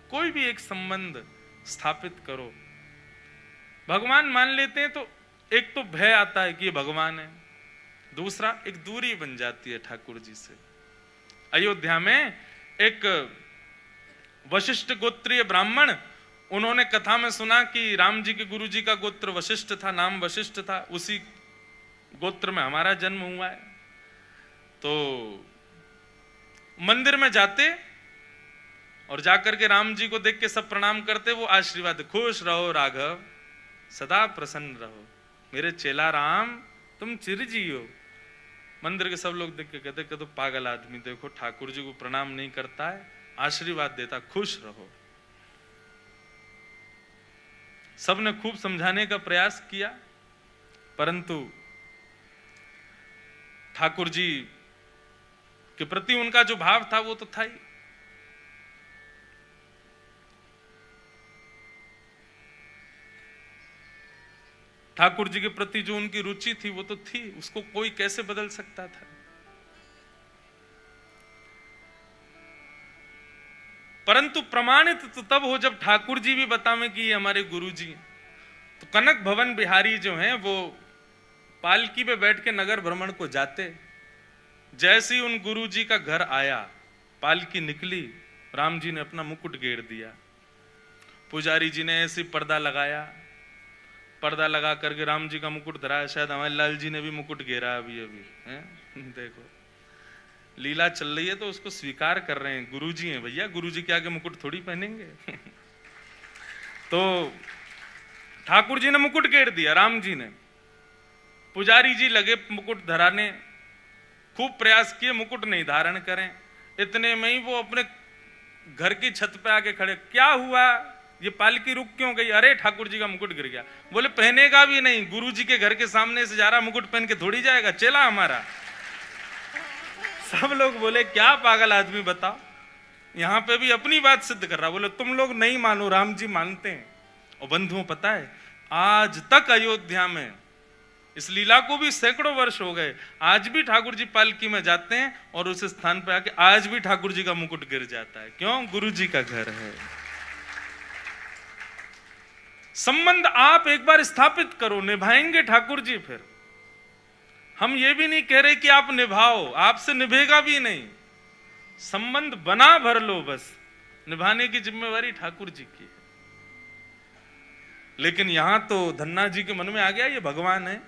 कोई भी एक संबंध स्थापित करो। भगवान मान लेते हैं तो एक तो भय आता है कि ये भगवान है, दूसरा एक दूरी बन जाती है ठाकुर जी से। अयोध्या में एक वशिष्ठ गोत्रीय ब्राह्मण, उन्होंने कथा में सुना कि राम जी के गुरु जी का गोत्र वशिष्ठ था, नाम वशिष्ठ था, उसी गोत्र में हमारा जन्म हुआ है। तो मंदिर में जाते और जाकर के राम जी को देख के सब प्रणाम करते, वो आशीर्वाद, खुश रहो राघव, सदा प्रसन्न रहो, मेरे चेला राम तुम चिर जियो। मंदिर के सब लोग देख के कहते कि तो पागल आदमी, देखो ठाकुर जी को प्रणाम नहीं करता है, आशीर्वाद देता, खुश रहो। सबने खूब समझाने का प्रयास किया, परंतु ठाकुर जी के प्रति उनका जो भाव था वो तो था ही। ठाकुर जी के प्रति जो उनकी रुचि थी वो तो थी, उसको कोई कैसे बदल सकता था। परंतु प्रमाणित तो तब हो जब ठाकुर जी भी बतावें कि ये हमारे गुरु जी हैं। तो कनक भवन बिहारी जो हैं वो पालकी पे बैठ के नगर भ्रमण को जाते। जैसे ही उन गुरु जी का घर आया, पालकी निकली, राम जी ने अपना मुकुट घेर दिया, पुजारी जी ने ऐसे पर्दा लगाया, पर्दा लगा करके राम जी का मुकुट धराया। शायद हमारे लाल जी ने भी मुकुट घेरा अभी अभी है। देखो लीला चल रही है तो उसको स्वीकार कर रहे हैं, गुरुजी हैं भैया, गुरुजी के आगे मुकुट थोड़ी पहनेंगे। तो ठाकुर जी ने मुकुट घेर दिया, राम जी ने। पुजारी जी लगे मुकुट धराने, खूब प्रयास किए मुकुट नहीं धारण करें। इतने में ही वो अपने घर की छत पे आके खड़े, क्या हुआ, ये पालकी रुक क्यों गई? अरे ठाकुर जी का मुकुट गिर गया। बोले पहनेगा भी नहीं, गुरु जी के घर के सामने से जा रहा, मुकुट पहन के थोड़ी जाएगा, चेला हमारा। सब लोग बोले क्या पागल आदमी बताओ, यहां पे भी अपनी बात सिद्ध कर रहा। बोले तुम लोग नहीं मानो, राम जी मानते हैं। और बंधुओं पता है आज तक अयोध्या में इस लीला को भी सैकड़ों वर्ष हो गए, आज भी ठाकुर जी पालकी में जाते हैं और उस स्थान पर आके आज भी ठाकुर जी का मुकुट गिर जाता है। क्यों? गुरु जी का घर है। संबंध आप एक बार स्थापित करो, निभाएंगे ठाकुर जी। फिर हम ये भी नहीं कह रहे कि आप निभाओ, आपसे निभेगा भी नहीं, संबंध बना भर लो, बस निभाने की जिम्मेवारी ठाकुर जी की है। लेकिन यहां तो धन्ना जी के मन में आ गया ये भगवान है,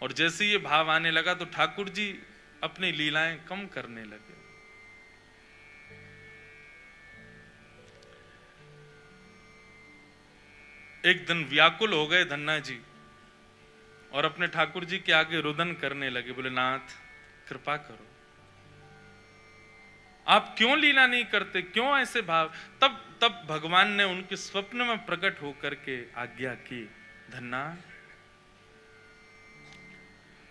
और जैसे ये भाव आने लगा तो ठाकुर जी अपनी लीलाएं कम करने लगे। एक दिन व्याकुल हो गए धन्ना जी और अपने ठाकुर जी के आगे रुदन करने लगे। बोले नाथ कृपा करो, आप क्यों लीला नहीं करते, क्यों ऐसे भाव। तब भगवान ने उनके स्वप्न में प्रकट होकर के आज्ञा की, धन्ना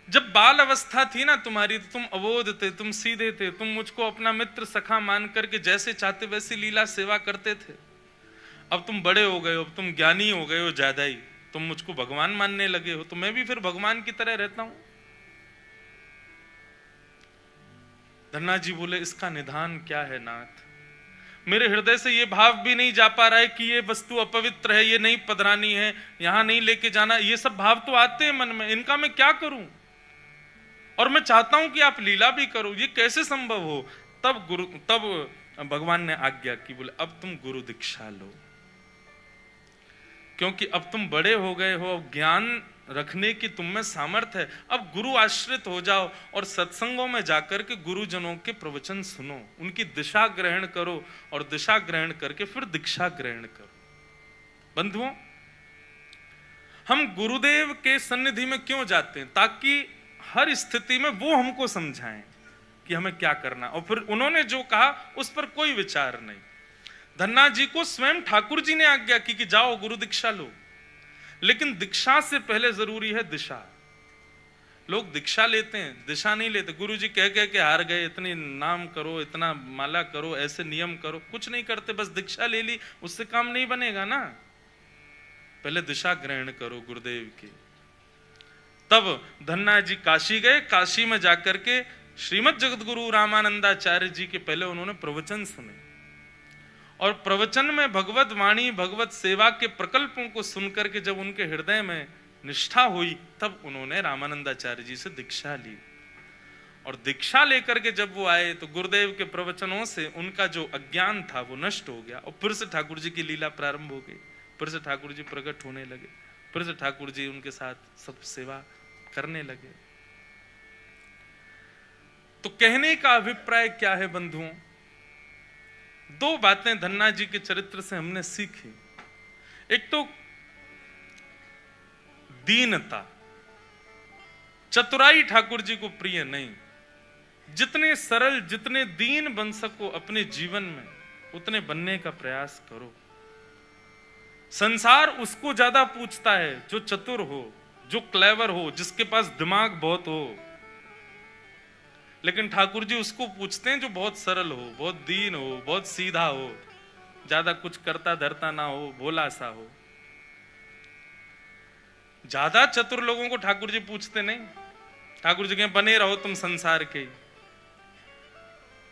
जब बाल अवस्था थी ना तुम्हारी, तो तुम अबोध थे, तुम सीधे थे, तुम मुझको अपना मित्र सखा मान करके जैसे चाहते वैसी लीला सेवा करते थे। अब तुम बड़े हो गए हो, अब तुम ज्ञानी हो गए हो ज्यादा ही, तुम मुझको भगवान मानने लगे हो, तो मैं भी फिर भगवान की तरह रहता हूं। धन्ना जी बोले इसका निदान क्या है नाथ, मेरे हृदय से ये भाव भी नहीं जा पा रहा है कि ये वस्तु अपवित्र है, ये नहीं पधरानी है, यहां नहीं लेके जाना, ये सब भाव तो आते हैं मन में, इनका मैं क्या करूं। और मैं चाहता हूं कि आप लीला भी करो, ये कैसे संभव हो। तब भगवान ने आज्ञा की, बोले अब तुम गुरु दीक्षा लो, क्योंकि अब तुम बड़े हो गए हो, ज्ञान रखने की तुम में सामर्थ्य है, अब गुरु आश्रित हो जाओ और सत्संगों में जाकर के गुरुजनों के प्रवचन सुनो, उनकी दिशा ग्रहण करो, और दिशा ग्रहण करके फिर दीक्षा ग्रहण करो। बंधुओं, हम गुरुदेव के सन्निधि में क्यों जाते हैं? ताकि हर स्थिति में वो हमको समझाएं कि हमें क्या करना, और फिर उन्होंने जो कहा उस पर कोई विचार नहीं। धन्ना जी को स्वयं ठाकुर जी ने आज्ञा की कि जाओ गुरु दीक्षा लो, लेकिन दीक्षा से पहले जरूरी है दिशा। लोग दीक्षा लेते हैं, दिशा नहीं लेते। गुरु जी कह के हार गए, इतनी नाम करो, इतना माला करो, ऐसे नियम करो, कुछ नहीं करते, बस दीक्षा ले ली, उससे काम नहीं बनेगा ना। पहले दिशा ग्रहण करो गुरुदेव की। तब धन्ना जी काशी गए, काशी में जाकर के श्रीमद जगतगुरु रामानंदाचार्य जी के पहले उन्होंने प्रवचन सुने, और प्रवचन में भगवत वाणी, भगवत सेवा के प्रकल्पों को सुनकर के जब उनके हृदय में निष्ठा हुई, तब उन्होंने रामानंदाचार्य जी से दीक्षा ली। और दीक्षा लेकर के जब वो आए तो गुरुदेव के प्रवचनों से उनका जो अज्ञान था वो नष्ट हो गया, और फिर से ठाकुर जी की लीला प्रारंभ हो गई, फिर से ठाकुर जी प्रकट होने लगे, फिर से ठाकुर जी उनके साथ सब सेवा करने लगे। तो कहने का अभिप्राय क्या है बंधुओं? दो बातें धन्ना जी के चरित्र से हमने सीखी। एक तो दीनता, चतुराई ठाकुर जी को प्रिय नहीं। जितने सरल, जितने दीन बन सको अपने जीवन में, उतने बनने का प्रयास करो। संसार उसको ज्यादा पूछता है जो चतुर हो, जो क्लेवर हो, जिसके पास दिमाग बहुत हो, लेकिन ठाकुर जी उसको पूछते हैं जो बहुत सरल हो, बहुत दीन हो, बहुत सीधा हो, ज्यादा कुछ करता धरता ना हो, भोला सा हो। ज्यादा चतुर लोगों को ठाकुर जी पूछते नहीं। ठाकुर जी के बने रहो तुम संसार के।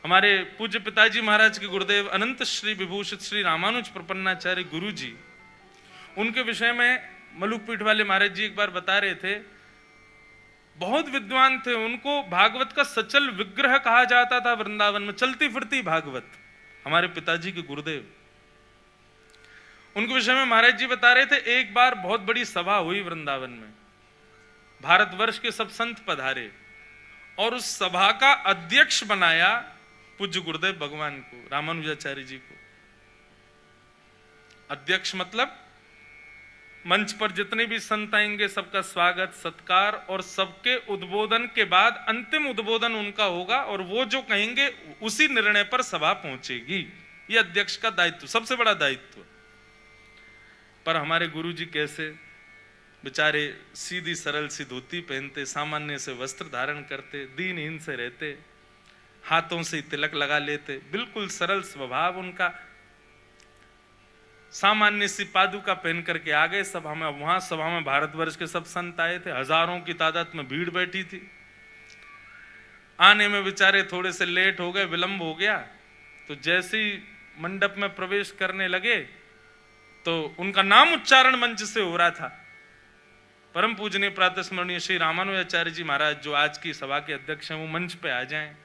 हमारे पूज्य पिताजी महाराज के गुरुदेव अनंत श्री विभूषित श्री रामानुज प्रपन्नाचार्य गुरु जी, उनके विषय में मलुकपीठ वाले महाराज जी एक बार बता रहे थे, बहुत विद्वान थे, उनको भागवत का सचल विग्रह कहा जाता था वृंदावन में, चलती फिरती भागवत। हमारे पिताजी के गुरुदेव, उनके विषय में महाराज जी बता रहे थे, एक बार बहुत बड़ी सभा हुई वृंदावन में, भारतवर्ष के सब संत पधारे, और उस सभा का अध्यक्ष बनाया पूज्य गुरुदेव भगवान को, रामानुजाचार्य जी को। अध्यक्ष मतलब मंच पर जितने भी संत आएंगे सबका स्वागत सत्कार, और सबके उद्बोधन के बाद अंतिम उद्बोधन उनका होगा, और वो जो कहेंगे उसी निर्णय पर सभा पहुंचेगी। ये अध्यक्ष का दायित्व, सबसे बड़ा दायित्व। पर हमारे गुरु जी कैसे बेचारे सीधी सरल सी धोती पहनते, सामान्य से वस्त्र धारण करते, दीनहीन से रहते, हाथों से तिलक लगा लेते, बिल्कुल सरल स्वभाव उनका। सामान्य सी पादुका पहन करके आ गए सभा में। वहां सभा में भारतवर्ष के सब संत आए थे, हजारों की तादाद में भीड़ बैठी थी। आने में बेचारे थोड़े से लेट हो गए, विलंब हो गया। तो जैसे ही मंडप में प्रवेश करने लगे तो उनका नाम उच्चारण मंच से हो रहा था। परम पूजनीय प्रातः स्मरणीय श्री रामानुजाचार्य जी महाराज, जो आज की सभा के अध्यक्ष हैं, वो मंच पे आ जाएं।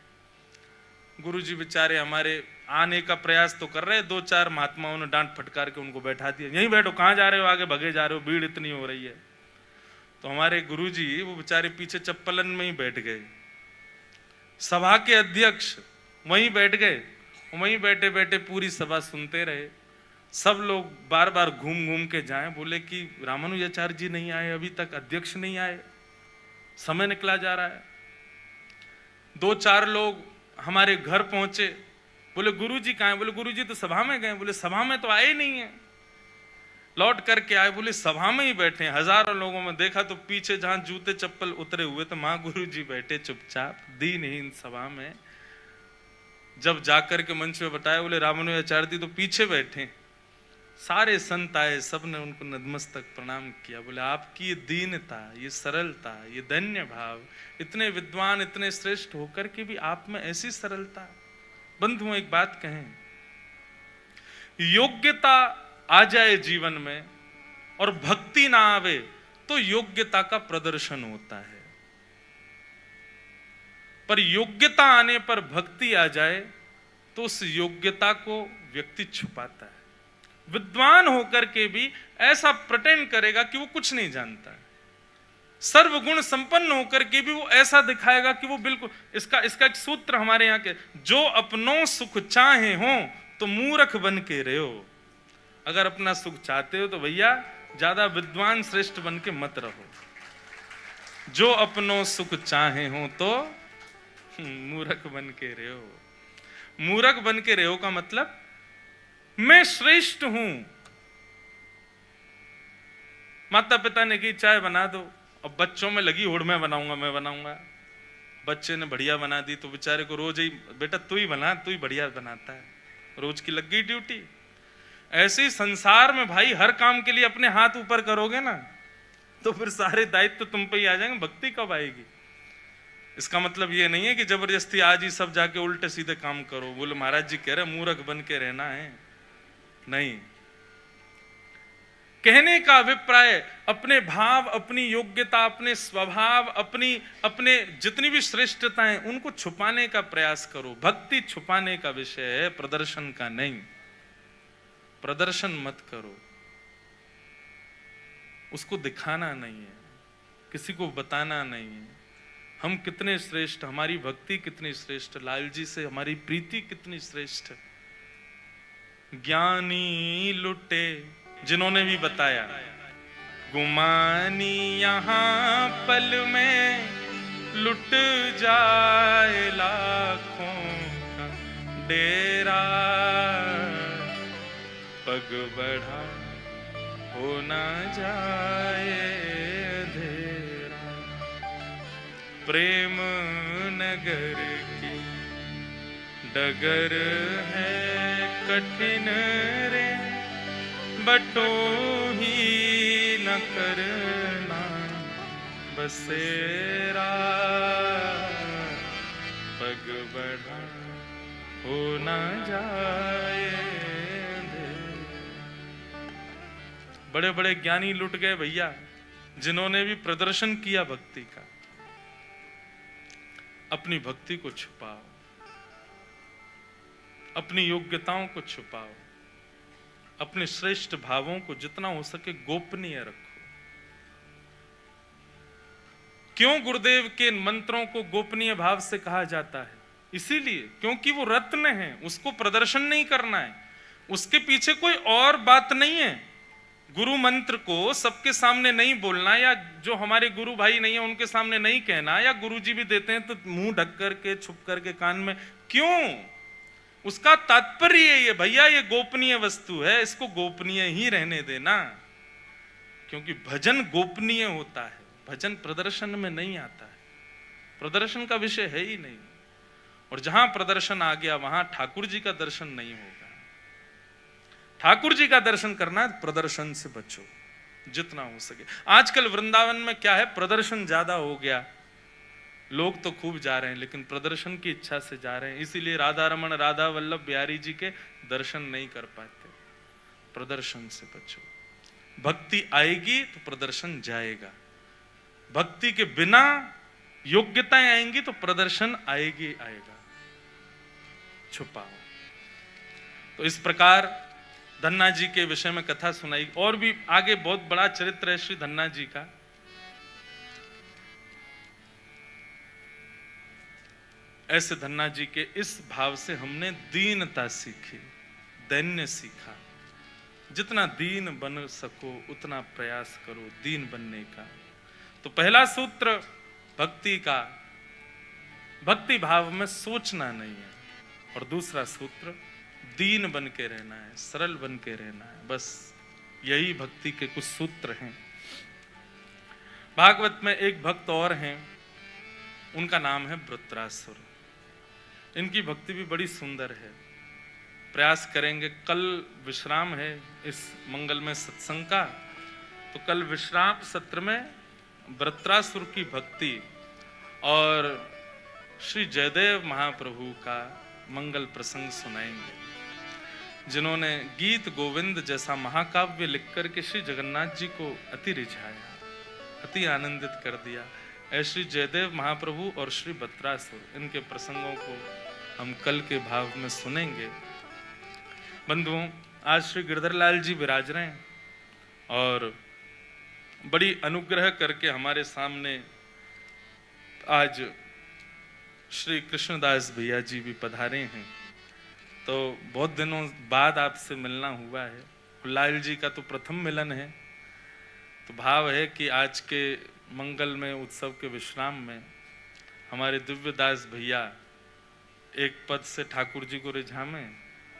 गुरु जी बेचारे हमारे आने का प्रयास तो कर रहे, दो चार महात्माओं ने डांट फटकार के उनको बैठा दिया। यहीं बैठो, कहाँ जा रहे हो, आगे भगे जा रहे हो, भीड़ इतनी हो रही है। तो हमारे गुरु जी वो बेचारे पीछे चप्पलन में ही बैठ गए। सभा के अध्यक्ष वहीं बैठ गए, वहीं बैठे बैठे पूरी सभा सुनते रहे। सब लोग बार बार घूम घूम के जाएं, बोले कि रामानुजाचार्य जी नहीं आए अभी तक, अध्यक्ष नहीं आए, समय निकला जा रहा है। दो चार लोग हमारे घर पहुंचे, बोले गुरु जी कहाँ हैं? बोले गुरु जी तो सभा में गए। बोले सभा में तो आए नहीं है। लौट करके आए, बोले सभा में ही बैठे हैं। हजारों लोगों में देखा तो पीछे जहां जूते चप्पल उतरे हुए तो मां गुरु जी बैठे चुपचाप दीनहीन सभा में। जब जाकर के मंच में बताया, बोले रामानुजाचार्य जी तो पीछे बैठे। सारे संत आए, सबने उनको नतमस्तक प्रणाम किया। बोले आपकी ये दीनता, ये सरलता, ये धन्य भाव, इतने विद्वान, इतने श्रेष्ठ होकर के भी आप में ऐसी सरलता। बंधुओं एक बात कहें, योग्यता आ जाए जीवन में और भक्ति ना आवे तो योग्यता का प्रदर्शन होता है, पर योग्यता आने पर भक्ति आ जाए तो उस योग्यता को व्यक्ति छुपाता है। विद्वान होकर के भी ऐसा प्रिटेंड करेगा कि वो कुछ नहीं जानता है। सर्वगुण संपन्न होकर के भी वो ऐसा दिखाएगा कि वो बिल्कुल, इसका एक सूत्र हमारे यहाँ के, जो अपनों सुख चाहे हो तो मूर्ख बन के रहो। अगर अपना सुख चाहते हो तो भैया ज्यादा विद्वान श्रेष्ठ बन के मत रहो। जो अपनों सुख चाहे हो तो मूर्ख बन के रहो। मूर्ख बन के रहो का मतलब मैं श्रेष्ठ हूं। माता पिता ने की चाय बना दो, अब बच्चों में लगी होड़ मैं बनाऊंगा। बच्चे ने बढ़िया बना दी तो बेचारे को रोज ही, बेटा तू ही बना, तू ही बढ़िया बनाता है, रोज की लग गई ड्यूटी। ऐसे ही संसार में भाई हर काम के लिए अपने हाथ ऊपर करोगे ना तो फिर सारे दायित्व तुम पे ही आ जाएंगे, भक्ति कब आएगी? इसका मतलब ये नहीं है कि जबरदस्ती आज ही सब जाके उल्टे सीधे काम करो। बोले महाराज जी कह रहे मूर्ख बन के रहना है, नहीं। कहने का अभिप्राय अपने भाव, अपनी योग्यता, अपने स्वभाव, अपने जितनी भी श्रेष्ठताएं उनको छुपाने का प्रयास करो। भक्ति छुपाने का विषय है, प्रदर्शन का नहीं। प्रदर्शन मत करो, उसको दिखाना नहीं है, किसी को बताना नहीं है हम कितने श्रेष्ठ, हमारी भक्ति कितनी श्रेष्ठ, लाल जी से हमारी प्रीति कितनी श्रेष्ठ। ज्ञानी लुटे जिन्होंने भी बताया, गुमानी यहां पल में लुट जाए लाखों का डेरा, पग बढ़ा हो ना जाए अंधेरा। प्रेम नगर की डगर है कठिन रे, बटो ही न करना बसेरा, पग बढ़ा हो न जाए। बड़े बड़े ज्ञानी लुट गए भैया, जिन्होंने भी प्रदर्शन किया भक्ति का। अपनी भक्ति को छुपाओ, अपनी योग्यताओं को छुपाओ, अपने श्रेष्ठ भावों को जितना हो सके गोपनीय रखो। क्यों गुरुदेव के मंत्रों को गोपनीय भाव से कहा जाता है? इसीलिए क्योंकि वो रत्न है, उसको प्रदर्शन नहीं करना है, उसके पीछे कोई और बात नहीं है। गुरु मंत्र को सबके सामने नहीं बोलना, या जो हमारे गुरु भाई नहीं है उनके सामने नहीं कहना, या गुरु जी भी देते हैं तो मुंह ढक करके छुप करके कान में। क्यों? उसका तात्पर्य ये भैया, ये गोपनीय वस्तु है, इसको गोपनीय ही रहने देना। क्योंकि भजन गोपनीय होता है, भजन प्रदर्शन में नहीं आता है, प्रदर्शन का विषय है ही नहीं। और जहां प्रदर्शन आ गया वहां ठाकुर जी का दर्शन नहीं होगा। ठाकुर जी का दर्शन करना है, प्रदर्शन से बचो जितना हो सके। आजकल वृंदावन में क्या है, प्रदर्शन ज्यादा हो गया, लोग तो खूब जा रहे हैं लेकिन प्रदर्शन की इच्छा से जा रहे हैं, इसीलिए राधा रमन राधा वल्लभ बिहारी जी के दर्शन नहीं कर पाते। प्रदर्शन से बचो। भक्ति आएगी तो प्रदर्शन जाएगा, भक्ति के बिना योग्यताएं आएंगी तो प्रदर्शन आएगी आएगा। छुपाओ। तो इस प्रकार धन्ना जी के विषय में कथा सुनाई, और भी आगे बहुत बड़ा चरित्र है श्री धन्ना जी का। ऐसे धन्ना जी के इस भाव से हमने दीनता सीखी, दैन्य सीखा। जितना दीन बन सको उतना प्रयास करो दीन बनने का। तो पहला सूत्र भक्ति का, भक्ति भाव में सोचना नहीं है, और दूसरा सूत्र दीन बन के रहना है, सरल बन के रहना है। बस यही भक्ति के कुछ सूत्र हैं। भागवत में एक भक्त और हैं, उनका नाम है वृत्रासुर। इनकी भक्ति भी बड़ी सुंदर है। प्रयास करेंगे, कल विश्राम है इस मंगल में सत्संग का, तो कल विश्राम सत्र में वृत्रासुर की भक्ति और श्री जयदेव महाप्रभु का मंगल प्रसंग सुनाएंगे, जिन्होंने गीत गोविंद जैसा महाकाव्य लिखकर के श्री जगन्नाथ जी को अति रिझाया, अति आनंदित कर दिया। ऐसे जयदेव महाप्रभु और श्री वृत्रासुर, इनके प्रसंगों को हम कल के भाव में सुनेंगे। बंधुओं, आज श्री गिरधर लाल जी विराज रहे हैं और बड़ी अनुग्रह करके हमारे सामने आज श्री कृष्णदास भैया जी भी पधारे हैं। तो बहुत दिनों बाद आपसे मिलना हुआ है, लाल जी का तो प्रथम मिलन है। तो भाव है कि आज के मंगल में, उत्सव के विश्राम में हमारे दिव्यदास भैया एक पद से ठाकुर जी को रिझामें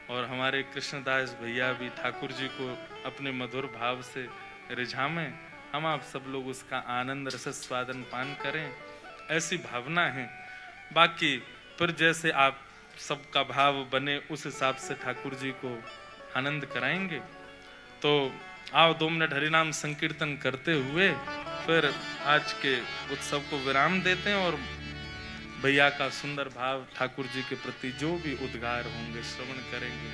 और हमारे कृष्णदास भैया भी ठाकुर जी को अपने मधुर भाव से रिझामें। हम आप सब लोग उसका आनंद रस स्वादन पान करें, ऐसी भावना है। बाकी फिर जैसे आप सबका भाव बने उस हिसाब से ठाकुर जी को आनंद कराएंगे। तो आओ 2 मिनट हरिनाम संकीर्तन करते हुए फिर आज के उत्सव को विराम देते हैं और भैया का सुंदर भाव ठाकुर जी के प्रति जो भी उद्गार होंगे श्रवण करेंगे।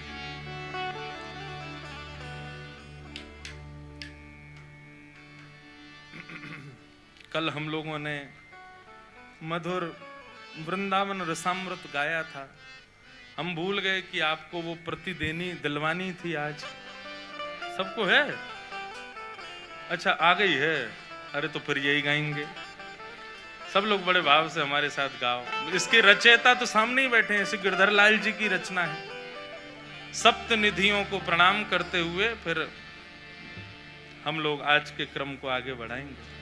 कल हम लोगों ने मधुर वृंदावन रसामृत गाया था। हम भूल गए कि आपको वो प्रति दिलवानी थी। आज सबको है? अच्छा, आ गई है। अरे तो फिर यही गाएंगे। सब लोग बड़े भाव से हमारे साथ गाओ। इसके रचयिता तो सामने ही बैठे हैं, श्री गिरधर लाल जी की रचना है। सप्त निधियों को प्रणाम करते हुए फिर हम लोग आज के क्रम को आगे बढ़ाएंगे।